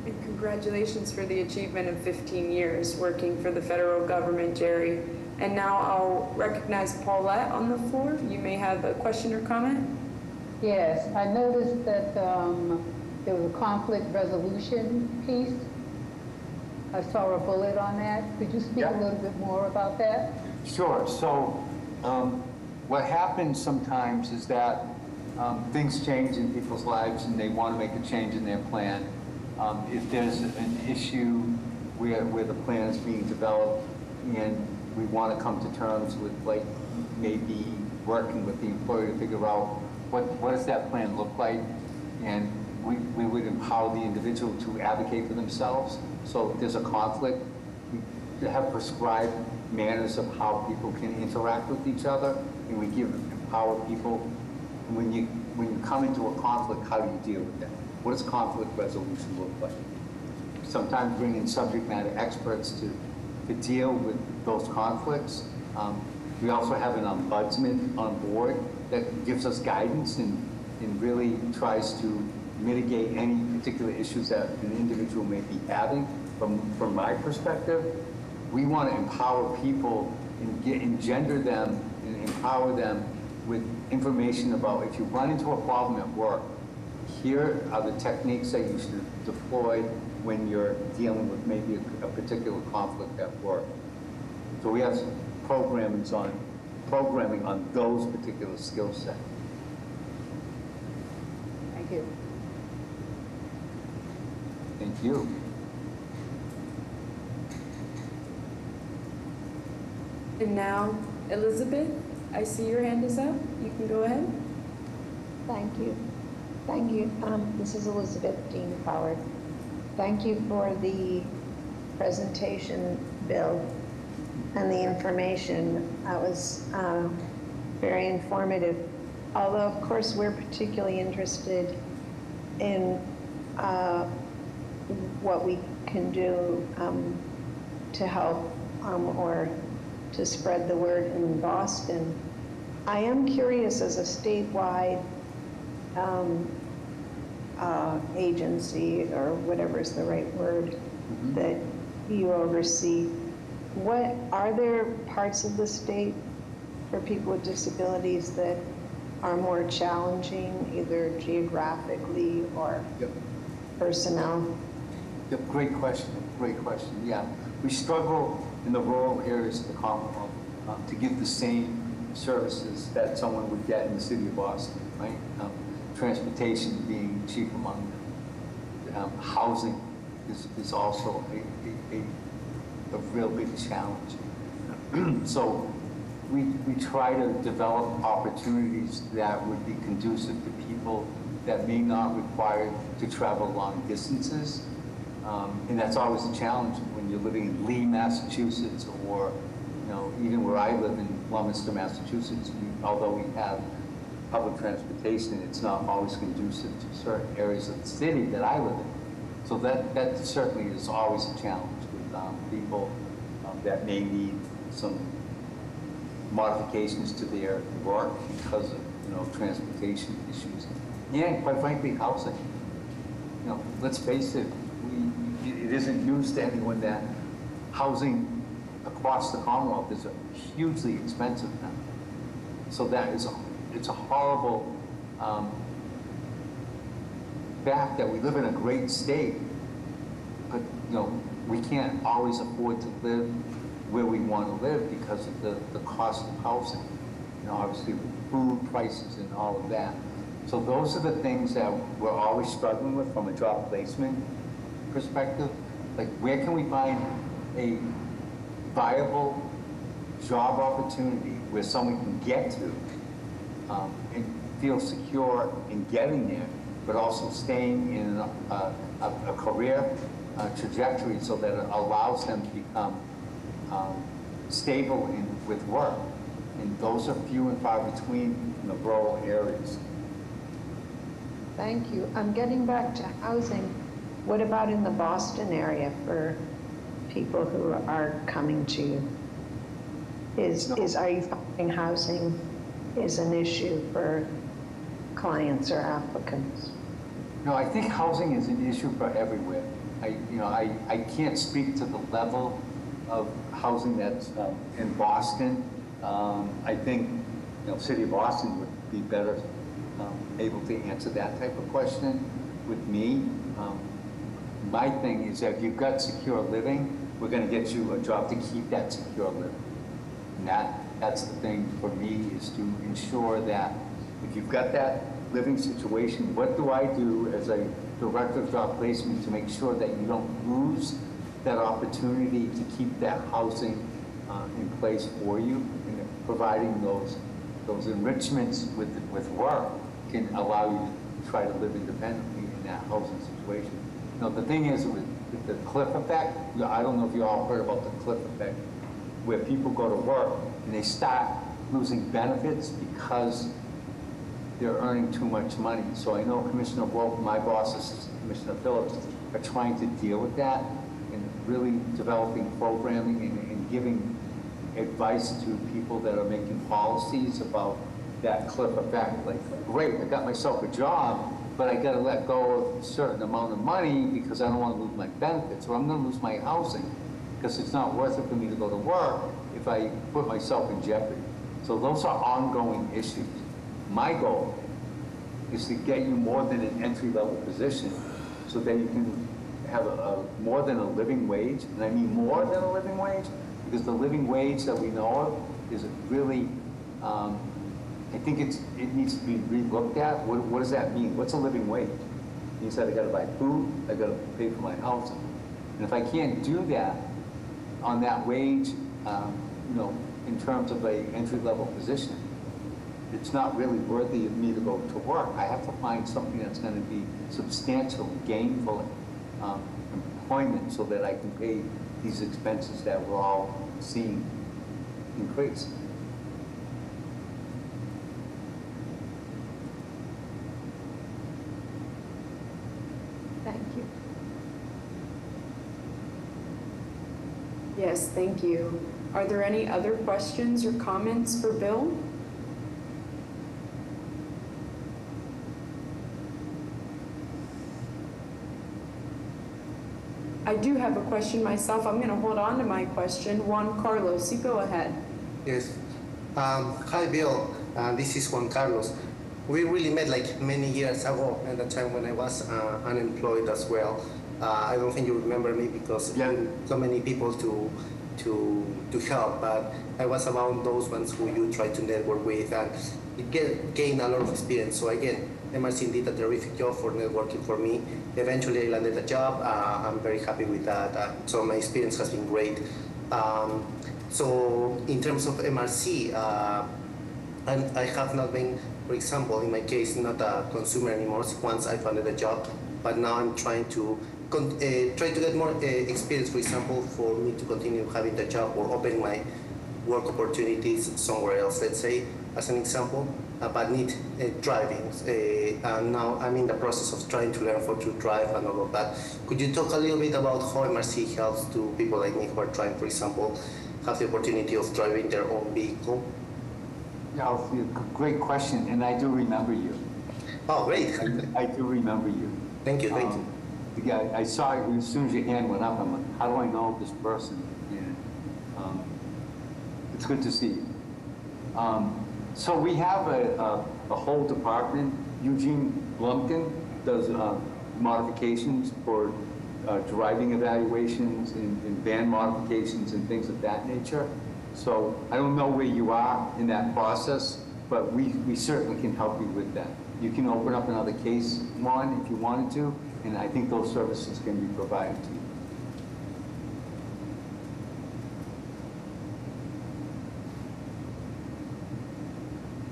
And congratulations for the achievement of 15 years working for the federal government, Jerry. And now I'll recognize Paulette on the floor. You may have a question or comment. Yes, I noticed that there was a conflict resolution piece. I saw a bullet on that. Could you speak a little bit more about that? Sure. So what happens sometimes is that things change in people's lives and they want to make a change in their plan. If there's an issue where the plan is being developed and we want to come to terms with, like, maybe working with the employer to figure out what does that plan look like, and we would empower the individual to advocate for themselves. So if there's a conflict, we have prescribed manners of how people can interact with each other, and we empower people when you come into a conflict, how do you deal with that? What does conflict resolution look like? Sometimes bring in subject matter experts to deal with those conflicts. We also have an ombudsman on board that gives us guidance and really tries to mitigate any particular issues that an individual may be having. From my perspective, we want to empower people and engender them and empower them with information about if you run into a problem at work, here are the techniques that you should deploy when you're dealing with maybe a particular conflict at work. So we have programming on those particular skill sets. Thank you. Thank you. And now, Elizabeth, I see your hand is up. You can go ahead. Thank you. Thank you. This is Elizabeth Dean Pollard. Thank you for the presentation, Bill, and the information. That was very informative. Although, of course, we're particularly interested in what we can do to help or to spread the word in Boston. I am curious, as a statewide agency, or whatever is the right word, that you oversee, what are there parts of the state for people with disabilities that are more challenging, either geographically or personnel? Yep, great question. Yeah, we struggle in the rural areas of the Commonwealth to give the same services that someone would get in the city of Boston, right? Transportation being chief among them. Housing is also a real big challenge. So we try to develop opportunities that would be conducive to people that may not require to travel long distances. And that's always a challenge when you're living in Lee, Massachusetts, or even where I live in Leominster, Massachusetts. Although we have public transportation, it's not always conducive to certain areas of the city that I live in. So that certainly is always a challenge with people that may need some modifications to their work because of transportation issues, and quite frankly, housing. Let's face it, it isn't news to anyone that housing across the Commonwealth is hugely expensive now. So it's a horrible fact that we live in a great state, but we can't always afford to live where we want to live because of the cost of housing. Obviously with food prices and all of that. So those are the things that we're always struggling with from a job placement perspective. Like, where can we find a viable job opportunity where someone can get to and feel secure in getting there, but also staying in a career trajectory so that it allows them to become stable with work. And those are few and far between in the rural areas. Thank you. I'm getting back to housing. What about in the Boston area for people who are coming to you? Are you finding housing is an issue for clients or applicants? No, I think housing is an issue for everywhere. I can't speak to the level of housing that's in Boston. I think City of Boston would be better able to answer that type of question with me. My thing is that if you've got secure living, we're going to get you a job to keep that secure living. And that's the thing for me, is to ensure that if you've got that living situation, what do I do as a director of job placement to make sure that you don't lose that opportunity to keep that housing in place for you, and providing those enrichments with work can allow you to try to live independently in that housing situation. The thing is with the cliff effect, I don't know if you all heard about the cliff effect, where people go to work and they start losing benefits because they're earning too much money. So I know Commissioner Wolf, my bosses, Commissioner Phillips, are trying to deal with that and really developing programming and giving advice to people that are making policies about that cliff effect. Like, great, I got myself a job, but I gotta let go of a certain amount of money because I don't wanna lose my benefits, or I'm gonna lose my housing, because it's not worth it for me to go to work if I put myself in jeopardy. So those are ongoing issues. My goal is to get you more than an entry-level position so that you can have a more than a living wage, and I mean more than a living wage, because the living wage that we know of is really, I think it needs to be relooked at. What does that mean? What's a living wage? You said I gotta buy food, I gotta pay for my housing. And if I can't do that on that wage, in terms of a entry-level position, it's not really worthy of me to go to work. I have to find something that's gonna be substantial, gainful employment so that I can pay these expenses that we're all seeing increase. Thank you. Yes, thank you. Are there any other questions or comments for Bill? I do have a question myself. I'm going to hold on to my question. Juan Carlos, you go ahead. Yes. Hi, Bill. This is Juan Carlos. We really met like many years ago at the time when I was unemployed as well. I don't think you remember me because so many people to help, but I was among those ones who you try to network with, and it gained a lot of experience. So again, MRC did a terrific job for networking for me. Eventually, I landed a job. I'm very happy with that. So my experience has been great. So in terms of MRC, I have not been, for example, in my case, not a consumer anymore once I found a job, but now I'm trying to get more experience, for example, for me to continue having the job or open my work opportunities somewhere else, let's say, as an example, but need driving. And now I'm in the process of trying to learn how to drive and all of that. Could you talk a little bit about how MRC helps to people like me who are trying, for example, have the opportunity of driving their own vehicle? Yeah, great question, and I do remember you. Oh, great. I do remember you. Thank you, thank you. Yeah, I saw you as soon as your hand went up. I'm like, how do I know this person? And it's good to see you. So we have a whole department. Eugene Blumpkin does modifications for driving evaluations and van modifications and things of that nature. So I don't know where you are in that process, but we certainly can help you with that. You can open up another case, Juan, if you wanted to, and I think those services can be provided to you.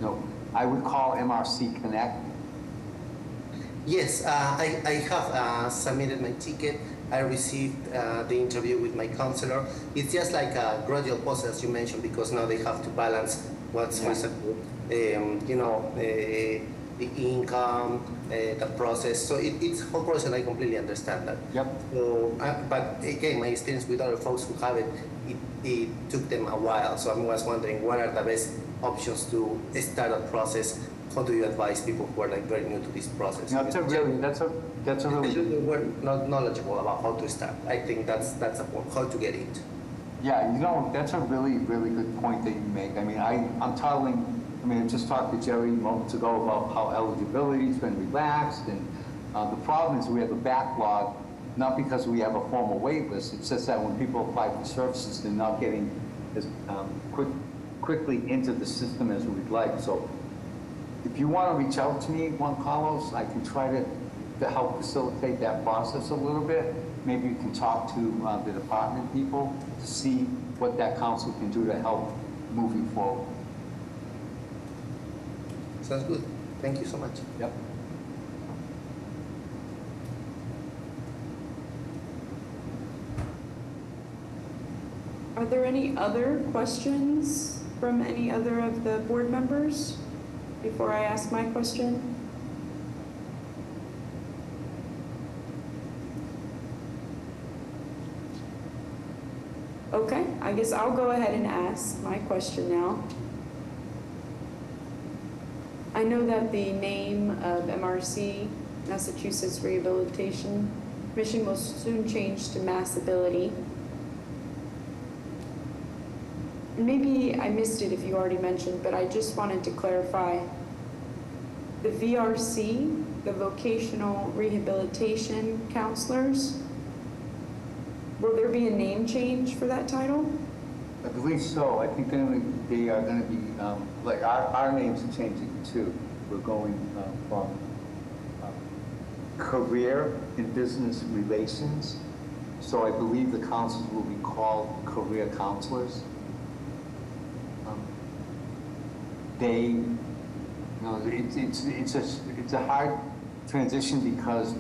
No, I would call MRC Connect. Yes, I have submitted my ticket. I received the interview with my counselor. It's just like a gradual process, as you mentioned, because now they have to balance what's the income, the process. So it's a whole process, and I completely understand that. Yep. So, but again, my experience with other folks who have it, it took them a while. So I was wondering, what are the best options to start a process? How do you advise people who are like very new to this process? That's a really we're not knowledgeable about how to start. I think that's a point, how to get it. Yeah, that's a really, really good point that you make. I mean, I just talked to Jerry moments ago about how eligibility's been relaxed, and the problem is we have a backlog, not because we have a formal wait list. It's just that when people apply for services, they're not getting as quickly into the system as we'd like. So if you want to reach out to me, Juan Carlos, I can try to help facilitate that process a little bit. Maybe you can talk to the department people to see what that council can do to help moving forward. Sounds good. Thank you so much. Yep. Are there any other questions from any other of the board members? before I ask my question? Okay, I guess I'll go ahead and ask my question now. I know that the name of MRC, Massachusetts Rehabilitation Mission, will soon change to Massability. And maybe I missed it if you already mentioned, but I just wanted to clarify. The VRC, the Vocational Rehabilitation Counselors, will there be a name change for that title? I believe so. I think they are going to be, like our names are changing too. We're going from career and business relations. So I believe the counselors will be called career counselors. It's a hard transition because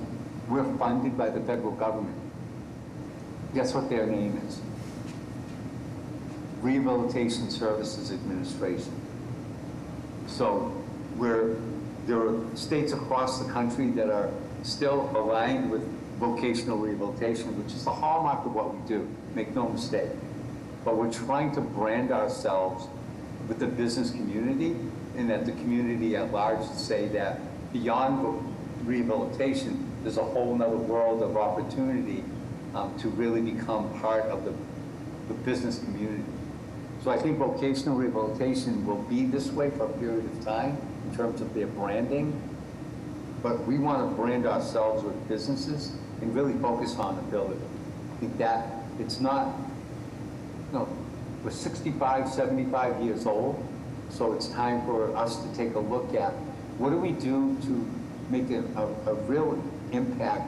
we're funded by the federal government. Guess what their name is? Rehabilitation Services Administration. So there are states across the country that are still aligned with vocational rehabilitation, which is the hallmark of what we do, make no mistake. But we're trying to brand ourselves with the business community, and that the community at large say that beyond rehabilitation, there's a whole nother world of opportunity to really become part of the business community. So I think vocational rehabilitation will be this way for a period of time in terms of their branding, but we want to brand ourselves with businesses and really focus on ability. I think that it's not, we're 65, 75 years old, so it's time for us to take a look at what do we do to make a real impact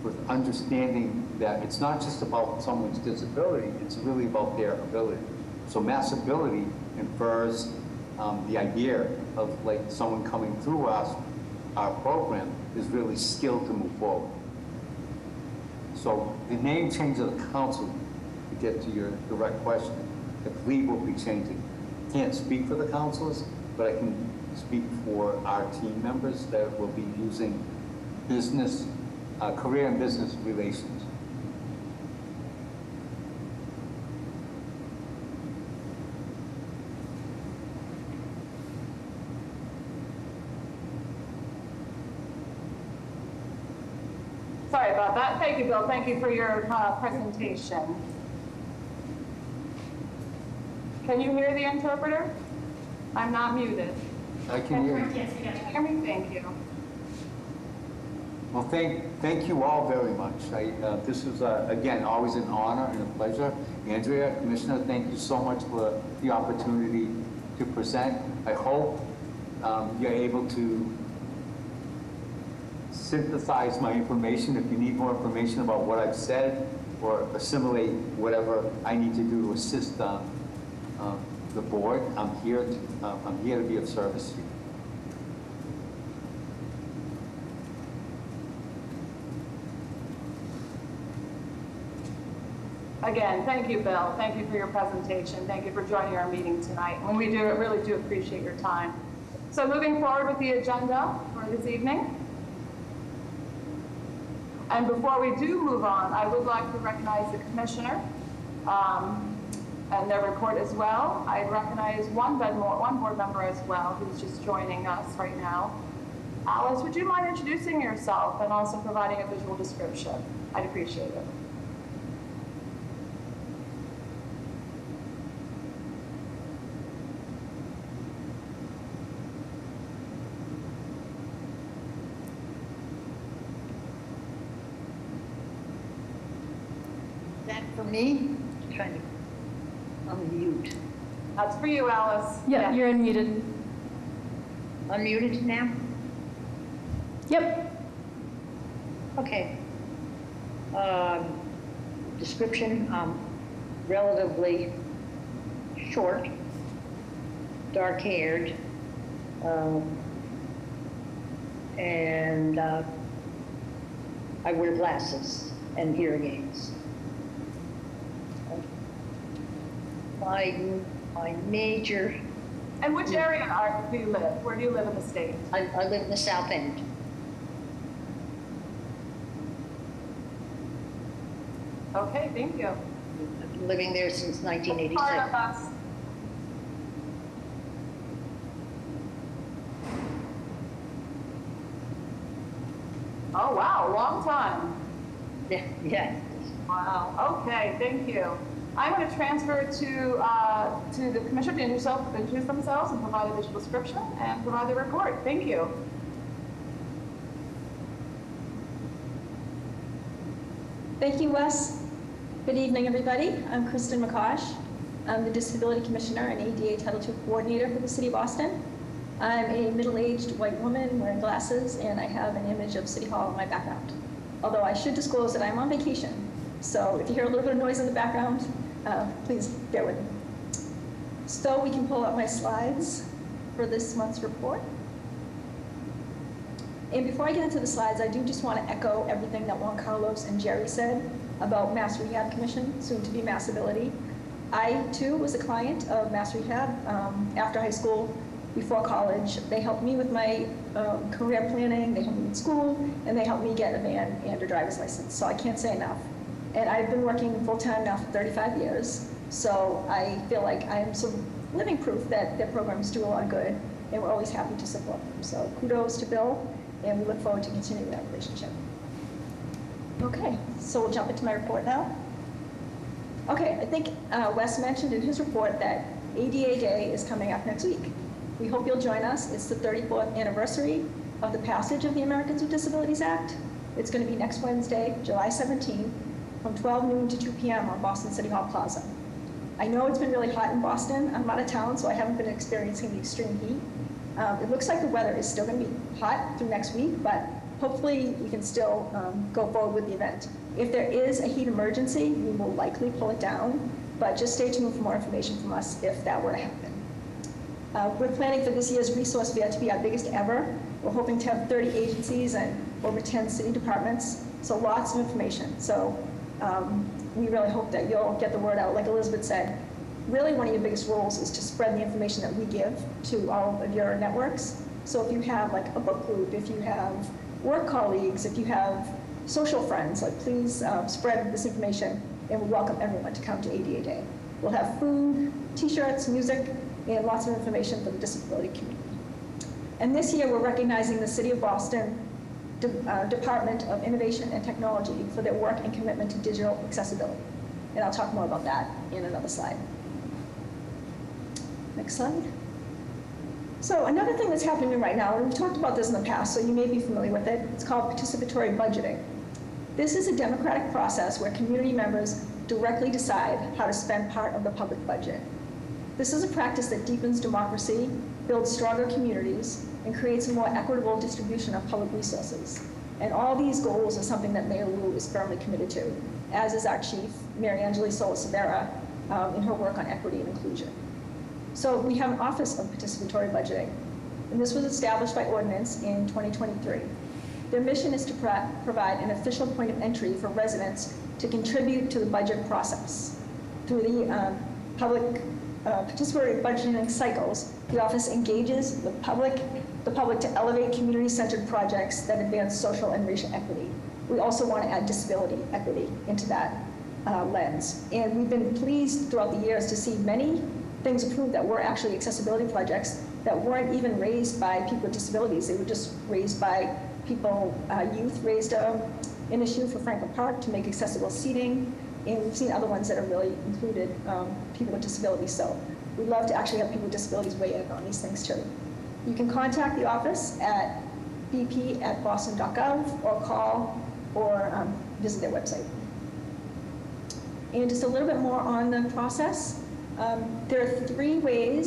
with understanding that it's not just about someone's disability, it's really about their ability. So Massability infers the idea of like someone coming through our program is really skilled to move forward. So the name change of the council, to get to your direct question, I believe will be changing. Can't speak for the councilors, but I can speak for our team members that will be using business, career and business relations. Sorry about that. Thank you, Bill. Thank you for your presentation. Can you hear the interpreter? I'm not muted. I can hear you. Yes, you can hear me. Thank you. Well, thank you all very much. This was, again, always an honor and a pleasure. Andrea, Commissioner, thank you so much for the opportunity to present. I hope you're able to synthesize my information. If you need more information about what I've said or assimilate whatever I need to do to assist the board, I'm here to be of service to you. Again, thank you, Bill. Thank you for your presentation. Thank you for joining our meeting tonight. And we really do appreciate your time. So moving forward with the agenda for this evening. And before we do move on, I would like to recognize the commissioner and their report as well. I recognize one board member as well who's just joining us right now. Alice, would you mind introducing yourself and also providing a visual description? I'd appreciate it. That for me? Trying to unmute. That's for you, Alice. Yeah, you're unmuted. Unmuted now? Yep. Okay. Description, relatively short, dark-haired, and I wear glasses and hearing aids. My major And which area do you live? Where do you live in the state? I live in the South End. Okay, thank you. I've been living there since Part 1986. of us. Oh, wow, long time. Yeah. Wow, okay, thank you. I'm going to transfer to the commissioner to introduce themselves and provide a visual description and provide the report. Thank you. Thank you, Wes. Good evening, everybody. I'm Kristen McCosh. I'm the Disability Commissioner and ADA Title II Coordinator for the City of Boston. I'm a middle-aged white woman wearing glasses, and I have an image of City Hall in my background. Although I should disclose that I'm on vacation, so if you hear a little bit of noise in the background, please bear with me. So we can pull up my slides for this month's report. And before I get into the slides, I do just want to echo everything that Juan Carlos and Jerry said about Mass Rehab Commission, soon to be Massability. I, too, was a client of Mass Rehab after high school, before college. They helped me with my career planning, they helped me with school, and they helped me get a van and a driver's license, so I can't say enough. And I've been working full-time now for 35 years, so I feel like I'm some living proof that their programs do a lot of good, and we're always happy to support them. So kudos to Bill, and we look forward to continuing that relationship. Okay, so we'll jump into my report now. Okay, I think Wes mentioned in his report that ADA Day is coming up next week. We hope you'll join us. It's the 34th anniversary of the passage of the Americans with Disabilities Act. It's going to be next Wednesday, July 17th, from 12 noon to 2 p.m. on Boston City Hall Plaza. I know it's been really hot in Boston. I'm out of town, so I haven't been experiencing the extreme heat. It looks like the weather is still going to be hot through next week, but hopefully we can still go forward with the event. If there is a heat emergency, we will likely pull it down, but just stay tuned for more information from us if that were to happen. We're planning for this year's resource fair to be our biggest ever. We're hoping to have 30 agencies and over 10 city departments, so lots of information. So we really hope that you'll get the word out. Like Elizabeth said, really one of your biggest roles is to spread the information that we give to all of your networks. So if you have like a book group, if you have work colleagues, if you have social friends, like please spread this information, and we welcome everyone to come to ADA Day. We'll have food, t-shirts, music, and lots of information for the disability community. And this year, we're recognizing the City of Boston Department of Innovation and Technology for their work and commitment to digital accessibility. And I'll talk more about that in another slide. Next slide. So another thing that's happening right now, and we've talked about this in the past, so you may be familiar with it, it's called participatory budgeting. This is a democratic process where community members directly decide how to spend part of the public budget. This is a practice that deepens democracy, builds stronger communities, and creates a more equitable distribution of public resources. And all these goals are something that Mayor Wu is firmly committed to, as is our chief, Mary Angeli Sola-Severa, in her work on equity and inclusion. So we have an Office of Participatory Budgeting, and this was established by ordinance in 2023. Their mission is to provide an official point of entry for residents to contribute to the budget process. Through the public participatory budgeting cycles, the office engages the public to elevate community-centered projects that advance social and racial equity. We also want to add disability equity into that lens. And we've been pleased throughout the years to see many things approved that were actually accessibility projects that weren't even raised by people with disabilities. They were just raised by people, youth raised an issue for Franklin Park to make accessible seating. And we've seen other ones that have really included people with disabilities. So we'd love to actually have people with disabilities weigh in on these things too. You can contact the office at bp@boston.gov or call or visit their website. And just a little bit more on the process. There are three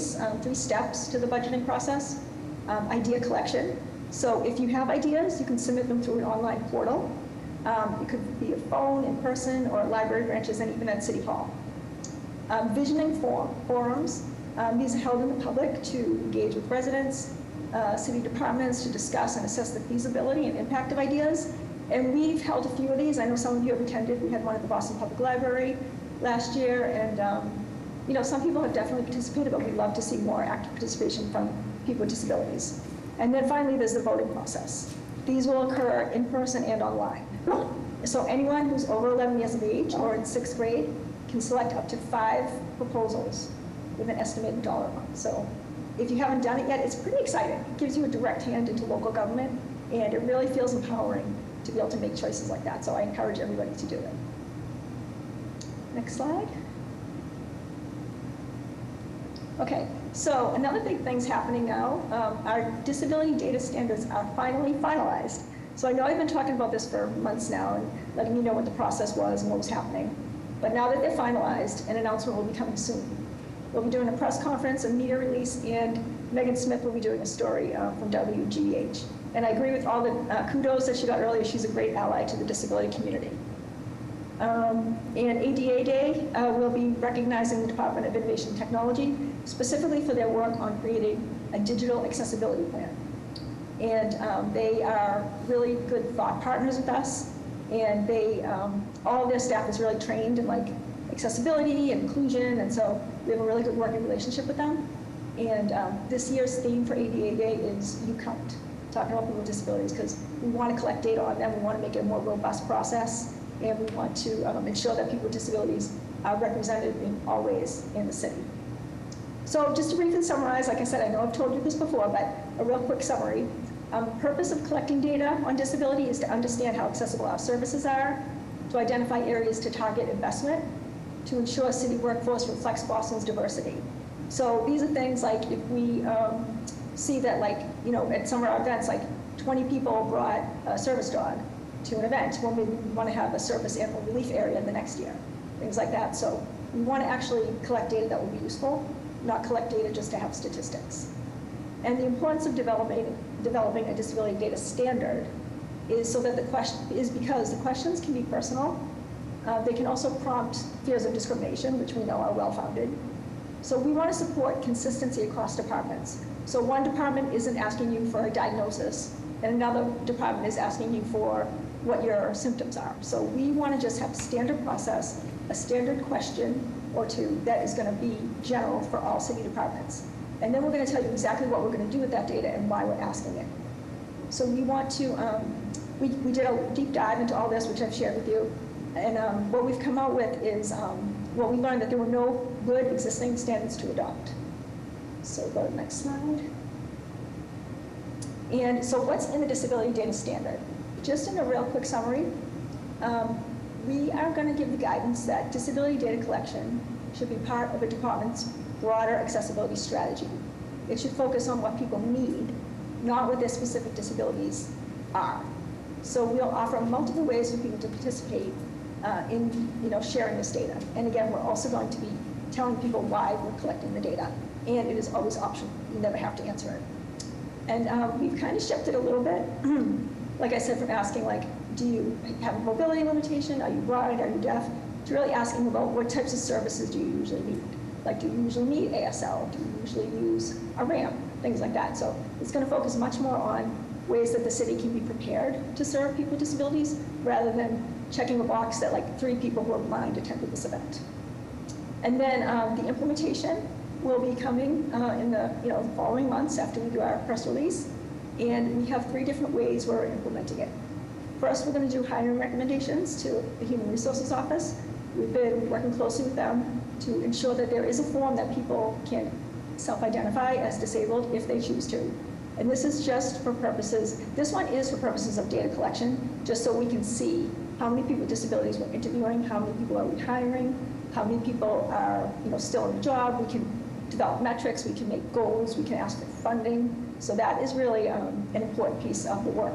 steps to the budgeting process. Idea collection. So if you have ideas, you can submit them through an online portal. It could be a phone, in person, or at library branches, and even at City Hall. Visioning forums. These are held in the public to engage with residents, city departments to discuss and assess the feasibility and impact of ideas. And we've held a few of these. I know some of you have attended. We had one at the Boston Public Library last year, and some people have definitely participated, but we'd love to see more active participation from people with disabilities. And then finally, there's the voting process. These will occur in person and online. So anyone who's over 11 years of age or in 6th grade can select up to 5 proposals with an estimated dollar amount. So if you haven't done it yet, it's pretty exciting. It gives you a direct hand into local government, and it really feels empowering to be able to make choices like that. So I encourage everybody to do it. Next slide. Okay, so another big thing's happening now. Our disability data standards are finally finalized. So I know I've been talking about this for months now and letting you know what the process was and what was happening. But now that they're finalized, an announcement will be coming soon. We'll be doing a press conference, a media release, and Megan Smith will be doing a story from WGBH. And I agree with all the kudos that she got earlier. She's a great ally to the disability community. And ADA Day will be recognizing the Department of Innovation and Technology, specifically for their work on creating a digital accessibility plan. And they are really good thought partners with us. And they, all of their staff is really trained in like accessibility and inclusion. And so we have a really good working relationship with them. And this year's theme for ADA Day is You Count, talking about people with disabilities, because we want to collect data on them. We want to make it a more robust process. And we want to ensure that people with disabilities are represented in all ways in the city. So just to briefly summarize, like I said, I know I've told you this before, but a real quick summary. The purpose of collecting data on disability is to understand how accessible our services are, to identify areas to target investment, to ensure city workforce reflects Boston's diversity. So these are things like if we see that, like, at some of our events, like 20 people brought a service dog to an event, well, maybe we want to have a service animal relief area the next year, things like that. So we want to actually collect data that will be useful, not collect data just to have statistics. And the importance of developing a disability data standard is so that because the questions can be personal. They can also prompt fears of discrimination, which we know are well-founded. So we want to support consistency across departments. So one department isn't asking you for a diagnosis, and another department is asking you for what your symptoms are. So we want to just have a standard process, a standard question or two that is going to be general for all city departments. And then we're going to tell you exactly what we're going to do with that data and why we're asking it. So we want to, we did a deep dive into all this, which I've shared with you. And what we've come out with is, we learned that there were no good existing standards to adopt. So go to the next slide. And so what's in the disability data standard? Just in a real quick summary, we are going to give the guidance that disability data collection should be part of a department's broader accessibility strategy. It should focus on what people need, not what their specific disabilities are. So we'll offer multiple ways for people to participate in sharing this data. And again, we're also going to be telling people why we're collecting the data. And it is always optional. You never have to answer it. And we've kind of shifted a little bit. Like I said, from asking, like, do you have a mobility limitation? Are you blind? Are you deaf? To really asking about what types of services do you usually need? Like, do you usually need ASL? Do you usually use a ramp? Things like that. So it's going to focus much more on ways that the city can be prepared to serve people with disabilities rather than checking a box that like 3 people who are blind attended this event. And then the implementation will be coming in the following months after we do our press release. And we have 3 different ways we're implementing it. First, we're going to do hiring recommendations to the Human Resources Office. We've been working closely with them to ensure that there is a form that people can self-identify as disabled if they choose to. And this is just for purposes, this one is for purposes of data collection, just so we can see how many people with disabilities we're interviewing, how many people are we hiring, how many people are still in the job. We can develop metrics, we can make goals, we can ask for funding. So that is really an important piece of the work.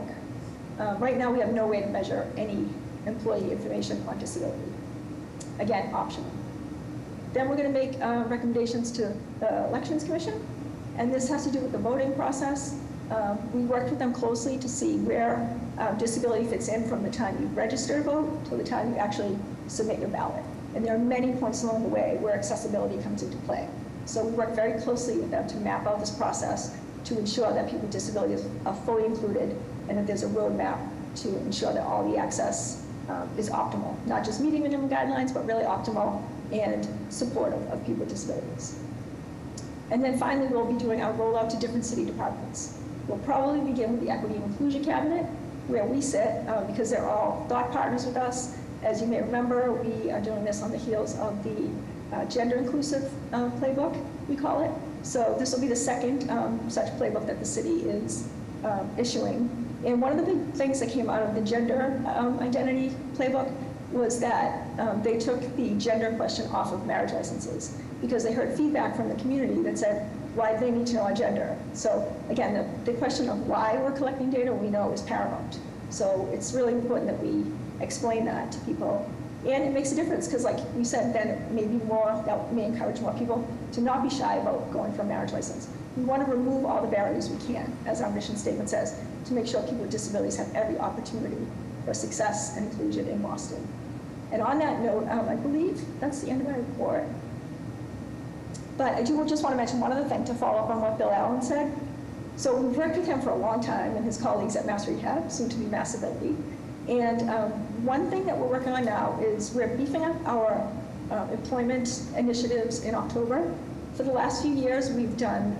Right now, we have no way to measure any employee information on disability. Again, optional. Then we're going to make recommendations to the Elections Commission, and this has to do with the voting process. We worked with them closely to see where disability fits in from the time you register to vote to the time you actually submit your ballot. And there are many points along the way where accessibility comes into play. So we work very closely with them to map out this process to ensure that people with disabilities are fully included and that there's a roadmap to ensure that all the access is optimal, not just meeting minimum guidelines, but really optimal and support of people with disabilities. And then finally, we'll be doing our rollout to different city departments. We'll probably begin with the Equity and Inclusion Cabinet, where we sit, because they're all thought partners with us. As you may remember, we are doing this on the heels of the gender inclusive playbook, we call it. So this will be the second such playbook that the city is issuing. And one of the big things that came out of the gender identity playbook was that they took the gender question off of marriage licenses because they heard feedback from the community that said, why do they need to know our gender? So again, the question of why we're collecting data we know is paramount. So it's really important that we explain that to people. And it makes a difference because like we said, then it may be more, that may encourage more people to not be shy about going for a marriage license. We want to remove all the barriers we can, as our mission statement says, to make sure people with disabilities have every opportunity for success and inclusion in Boston. And on that note, I believe that's the end of my report. But I do just want to mention one other thing to follow up on what Bill Allen said. So we've worked with him for a long time and his colleagues at Mass Rehab, soon to be Mass Ability. And one thing that we're working on now is we're beefing up our employment initiatives in October. For the last few years, we've done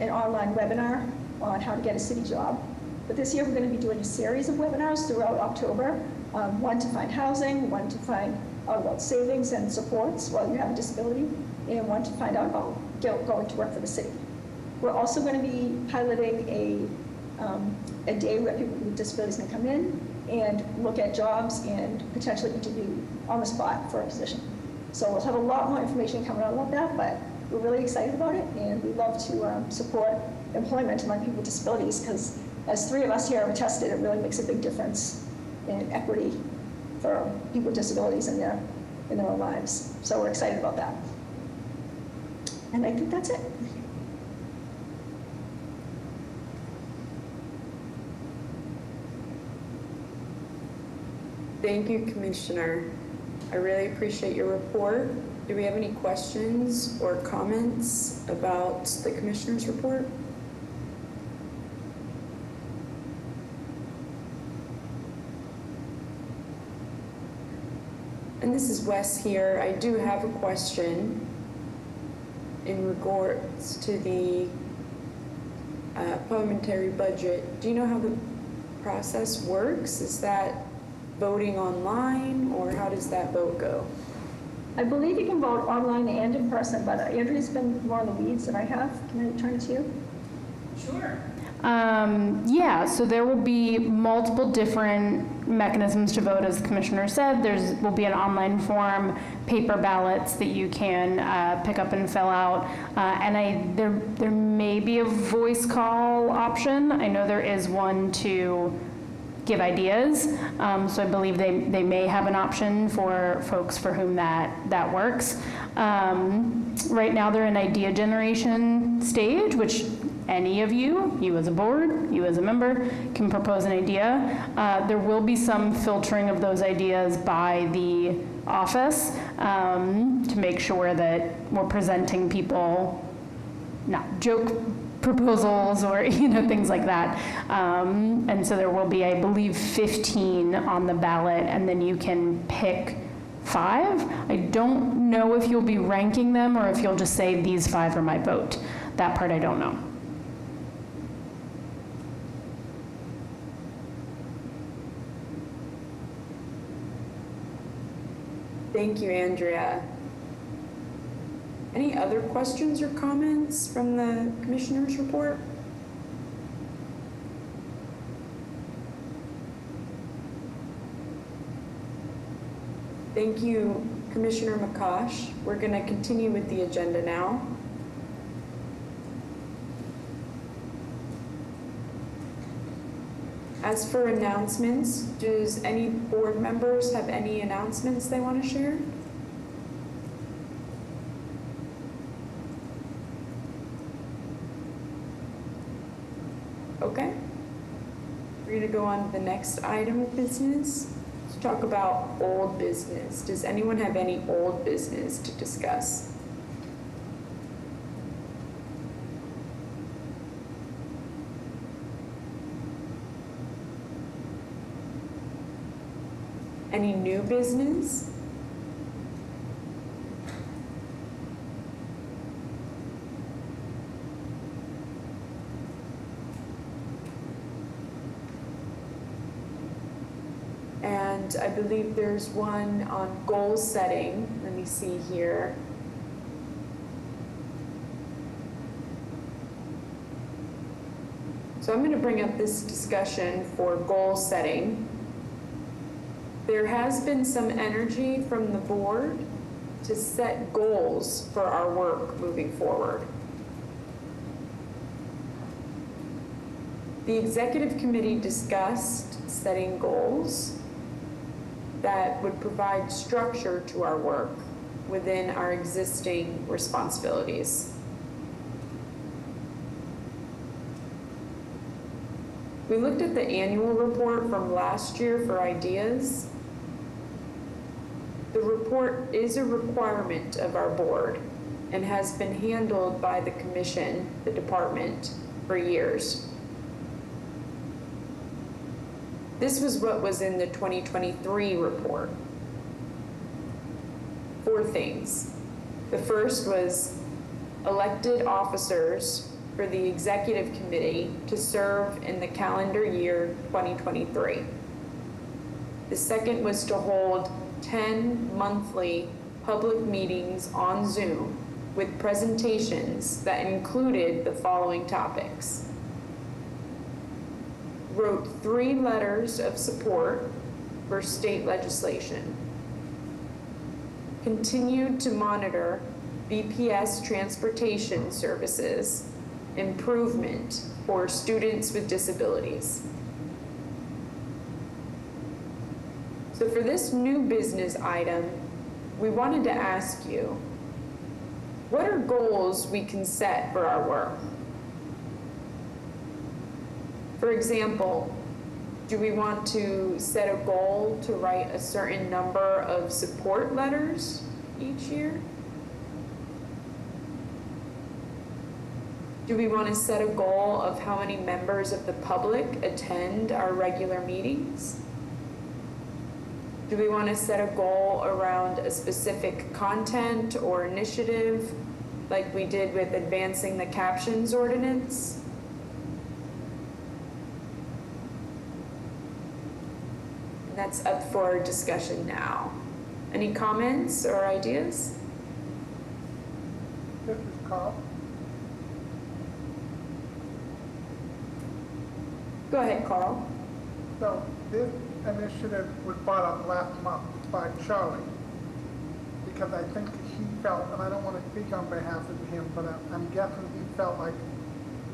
an online webinar on how to get a city job. But this year, we're going to be doing a series of webinars throughout October, one to find housing, one to find out about savings and supports while you have a disability, and one to find out about going to work for the city. We're also going to be piloting a day where people with disabilities can come in and look at jobs and potentially interview on the spot for a position. So we'll have a lot more information coming out about that, but we're really excited about it, and we love to support employment among people with disabilities because as three of us here have attested, it really makes a big difference in equity for people with disabilities in their own lives. So we're excited about that. And I think that's it. Thank you, Commissioner. I really appreciate your report. Do we have any questions or comments about the Commissioner's report? And this is Wes here. I do have a question in regards to the parliamentary budget. Do you know how the process works? Is that voting online, or how does that vote go? I believe you can vote online and in person, but Andrea's been more on the weeds than I have. Can I turn it to you? Sure. Yeah, so there will be multiple different mechanisms to vote, as the Commissioner said. Will be an online form, paper ballots that you can pick up and fill out, and there may be a voice call option. I know there is one to give ideas, so I believe they may have an option for folks for whom that works. Right now they're in idea generation stage, which any of you as a board, you as a member, can propose an idea. There will be some filtering of those ideas by the office to make sure that we're presenting people not joke proposals or things like that. And so there will be, I believe, 15 on the ballot, and then you can pick 5. I don't know if you'll be ranking them or if you'll just say these 5 are my vote. That part I don't know. Thank you, Andrea. Any other questions or comments from the Commissioner's report? Thank you, Commissioner McCosh. We're going to continue with the agenda now. As for announcements, does any board members have any announcements they want to share? Okay. We're going to go on to the next item of business. Let's talk about old business. Does anyone have any old business to discuss? Any new business? And I believe there's one on goal setting. Let me see here. So I'm going to bring up this discussion for goal setting. There has been some energy from the board to set goals for our work moving forward. The executive committee discussed setting goals that would provide structure to our work within our existing responsibilities. We looked at the annual report from last year for ideas. The report is a requirement of our board and has been handled by the commission, the department, for years. This was what was in the 2023 report. 4 things. The first was elected officers for the executive committee to serve in the calendar year 2023. The second was to hold 10 monthly public meetings on Zoom with presentations that included the following topics. Wrote 3 letters of support for state legislation. Continued to monitor BPS transportation services improvement for students with disabilities. So for this new business item, we wanted to ask you, what are goals we can set for our work? For example, do we want to set a goal to write a certain number of support letters each year? Do we want to set a goal of how many members of the public attend our regular meetings? Do we want to set a goal around a specific content or initiative, like we did with advancing the captions ordinance? And that's up for discussion now. Any comments or ideas? This is Carl. Go ahead, Carl. So this initiative was brought up last month by Charlie, because I think he felt, and I don't want to speak on behalf of him, but I'm guessing he felt like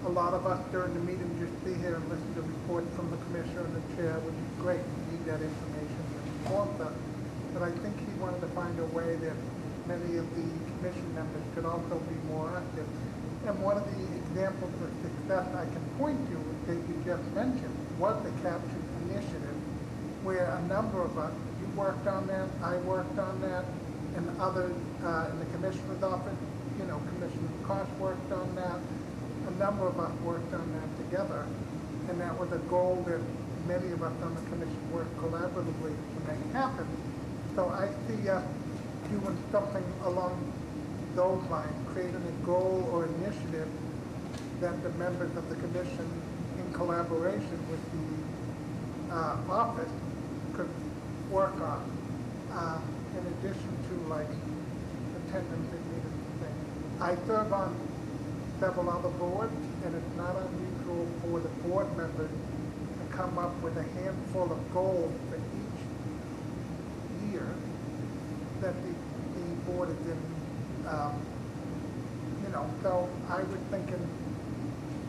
a lot of us during the meeting just be here and listen to reports from the commissioner and the chair, which is great. We need that information to inform us. But I think he wanted to find a way that many of the commission members could also be more active. And one of the examples of success I can point to that you just mentioned was the Caption Initiative, where a number of us, you worked on that, I worked on that, and others in the commissioner's office, Commissioner Koss worked on that. A number of us worked on that together, and that was a goal that many of us on the commission worked collaboratively to make happen. So I see us doing something along those lines, creating a goal or initiative that the members of the commission, in collaboration with the office, could work on, in addition to like attendance at meetings and things. I serve on several other boards, and it's not unusual for the board members to come up with a handful of goals for each year that the board is in. So I was thinking,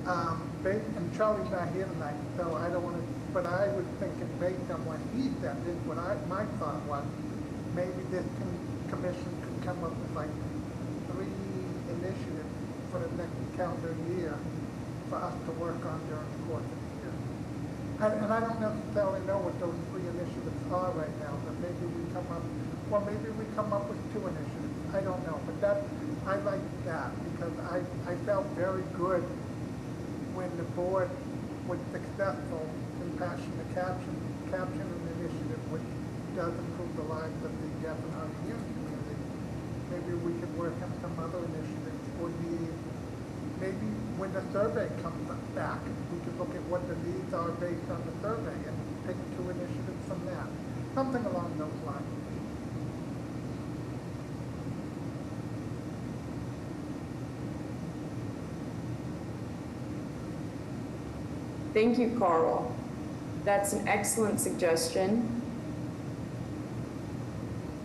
and Charlie's not here tonight, so I don't want to, but I was thinking based on what he said, this what my thought was, maybe this commission could come up with like 3 initiatives for the next calendar year for us to work on during the course of the year. And I don't necessarily know what those 3 initiatives are right now, but maybe we come up with 2 initiatives. I don't know, but I like that because I felt very good when the board was successful in passing the caption initiative, which does improve the lives of the deaf and hard of hearing community. Maybe we could work on some other initiatives, or maybe when the survey comes back, we could look at what the needs are based on the survey and pick 2 initiatives from that. something along those lines. Thank you, Carl. That's an excellent suggestion.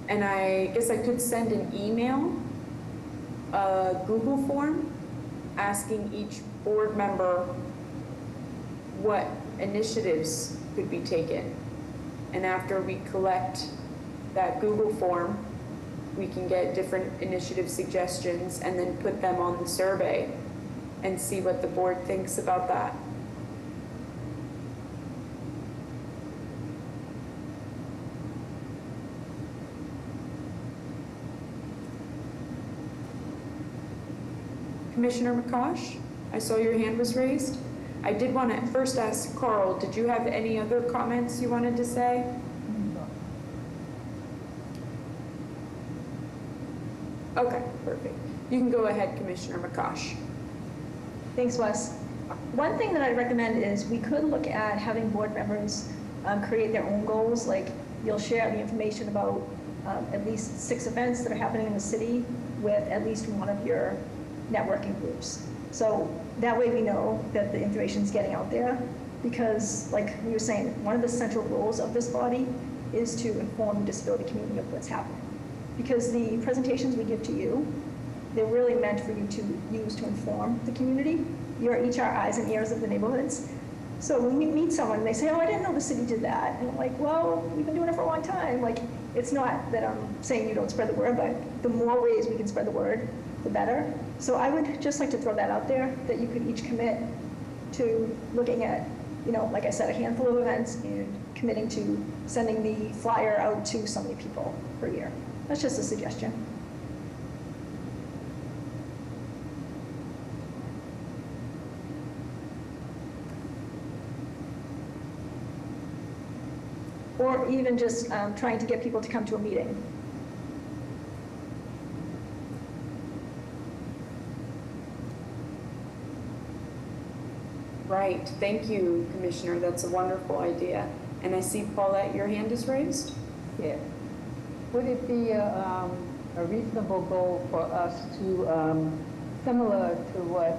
And I guess I could send an email, a Google form, asking each board member what initiatives could be taken. And after we collect that Google form, we can get different initiative suggestions and then put them on the survey and see what the board thinks about that. Commissioner McCosh, I saw your hand was raised. I did want to first ask Carl, did you have any other comments you wanted to say? Okay, perfect. You can go ahead, Commissioner McCosh. Thanks, Wes. One thing that I recommend is we could look at having board members create their own goals. Like, you'll share the information about at least 6 events that are happening in the city with at least one of your networking groups. So that way we know that the information is getting out there, because like we were saying, one of the central roles of this body is to inform the disability community of what's happening. Because the presentations we give to you, they're really meant for you to use to inform the community. You're each our eyes and ears of the neighborhoods. So when we meet someone and they say, oh, I didn't know the city did that. And I'm like, well, we've been doing it for a long time. Like, it's not that I'm saying you don't spread the word, but the more ways we can spread the word, the better. So I would just like to throw that out there, that you could each commit to looking at, like I said, a handful of events and committing to sending the flyer out to so many people per year. That's just a suggestion. Or even just trying to get people to come to a meeting. Right, thank you, Commissioner. That's a wonderful idea. And I see Paulette, your hand is raised. Yeah. Would it be a reasonable goal for us to, similar to what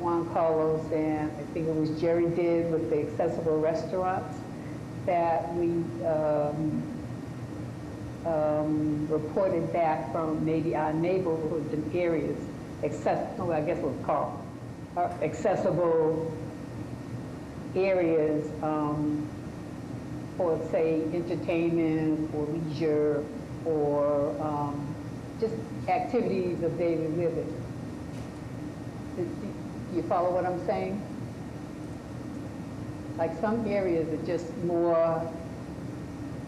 Juan Carlos and I think it was Jerry did with the accessible restaurants, that we reported back from maybe our neighborhoods and areas, accessible, I guess it was called, accessible areas for, say, entertainment or leisure or just activities of daily living. Do you follow what I'm saying? Like, some areas are just more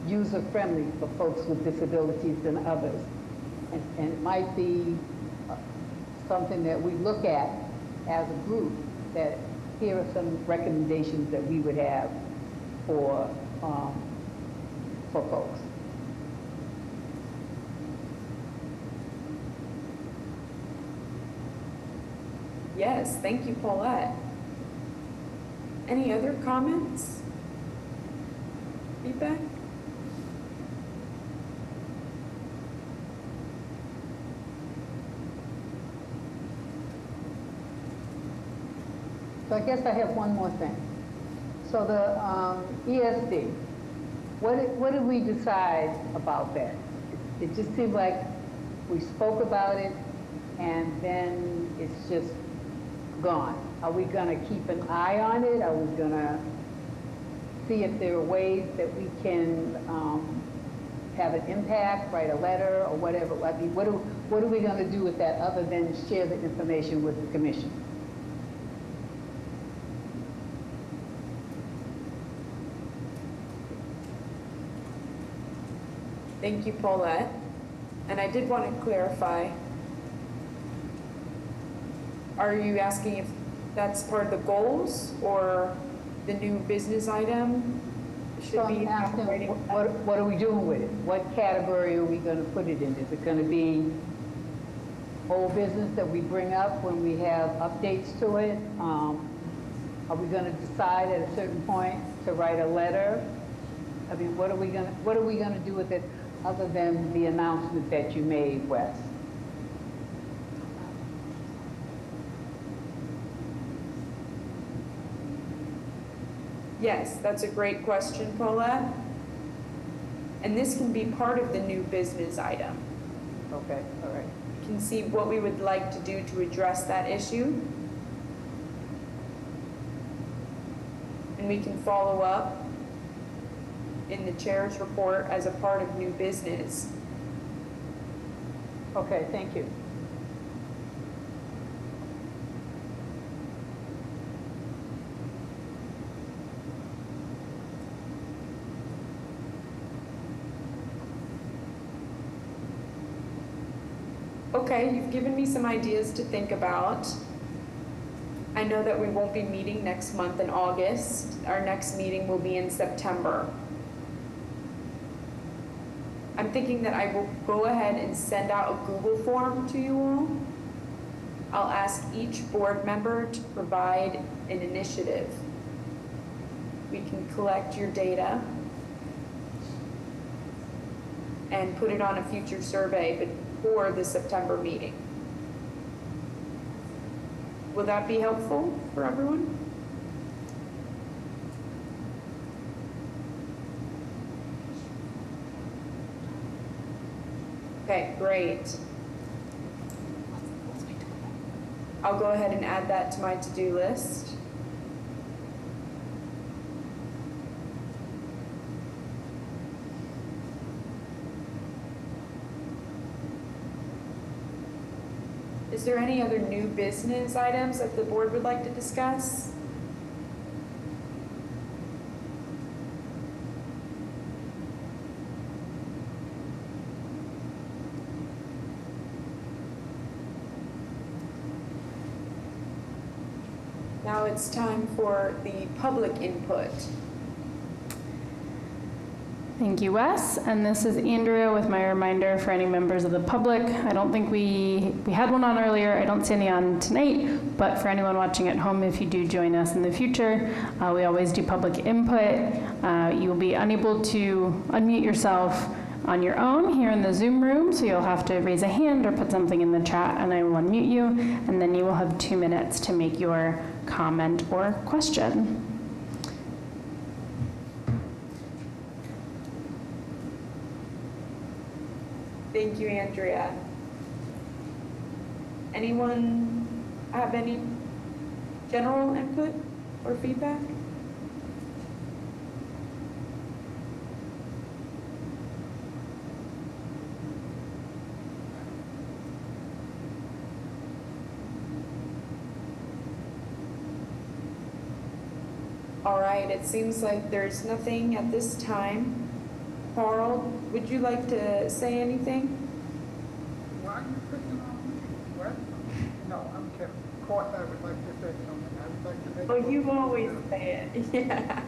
user-friendly for folks with disabilities than others. And it might be something that we look at as a group, that here are some recommendations that we would have for folks. Yes, thank you, Paulette. Any other comments? Feedback? So I guess I have one more thing. So the ESD, what did we decide about that? It just seemed like we spoke about it and then it's just gone. Are we gonna keep an eye on it? Are we gonna see if there are ways that we can have an impact, write a letter or whatever? I mean, what are we gonna do with that other than share the information with the commission? Thank you, Paulette. And I did want to clarify, are you asking if that's part of the goals or the new business item? So I'm asking, what are we doing with it? What category are we going to put it in? Is it going to be old business that we bring up when we have updates to it? Are we going to decide at a certain point to write a letter I mean, what are we gonna do with it other than the announcement that you made, Wes? Yes, that's a great question, Paulette. And this can be part of the new business item. Okay, all right. You can see what we would like to do to address that issue. And we can follow up in the chair's report as a part of new business. Okay, thank you. Okay, you've given me some ideas to think about. I know that we won't be meeting next month in August. Our next meeting will be in September. I'm thinking that I will go ahead and send out a Google form to you all. I'll ask each board member to provide an initiative. We can collect your data and put it on a future survey before the September meeting. Will that be helpful for everyone? Okay, great. I'll go ahead and add that to my to-do list. Is there any other new business items that the board would like to discuss? Now it's time for the public input. Thank you, Wes. And this is Andrea with my reminder for any members of the public. I don't think we had one on earlier. I don't see any on tonight, but for anyone watching at home, if you do join us in the future, we always do public input. You will be unable to unmute yourself on your own here in the Zoom room, so you'll have to raise a hand or put something in the chat and I will unmute you, and then you will have 2 minutes to make your comment or question. Thank you, Andrea. Anyone have any general input or feedback? All right, it seems like there's nothing at this time. Carl, would you like to say anything? Why are you picking on me? What? No, I'm kidding. Of course I would like to say something. I would like to make. Well, you always say it. Yeah.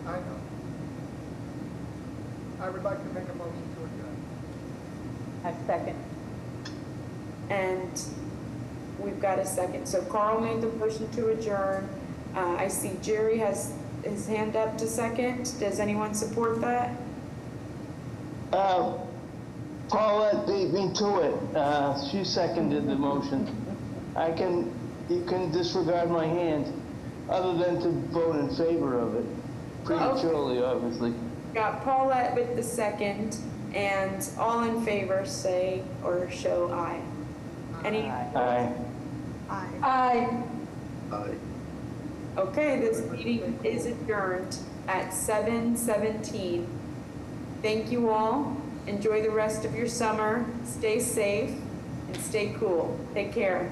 I know. I would like to make a motion to adjourn. I second. And we've got a second. So Carl made the motion to adjourn. I see Jerry has his hand up to second. Does anyone support that? Paulette beat me to it. She seconded the motion. You can disregard my hand, other than to vote in favor of it, prematurely, obviously. Got Paulette with the second, and all in favor say or show aye. Any? Aye. Aye. Aye. Okay, this meeting is adjourned at 7:17. Thank you all. Enjoy the rest of your summer. Stay safe and stay cool. Take care.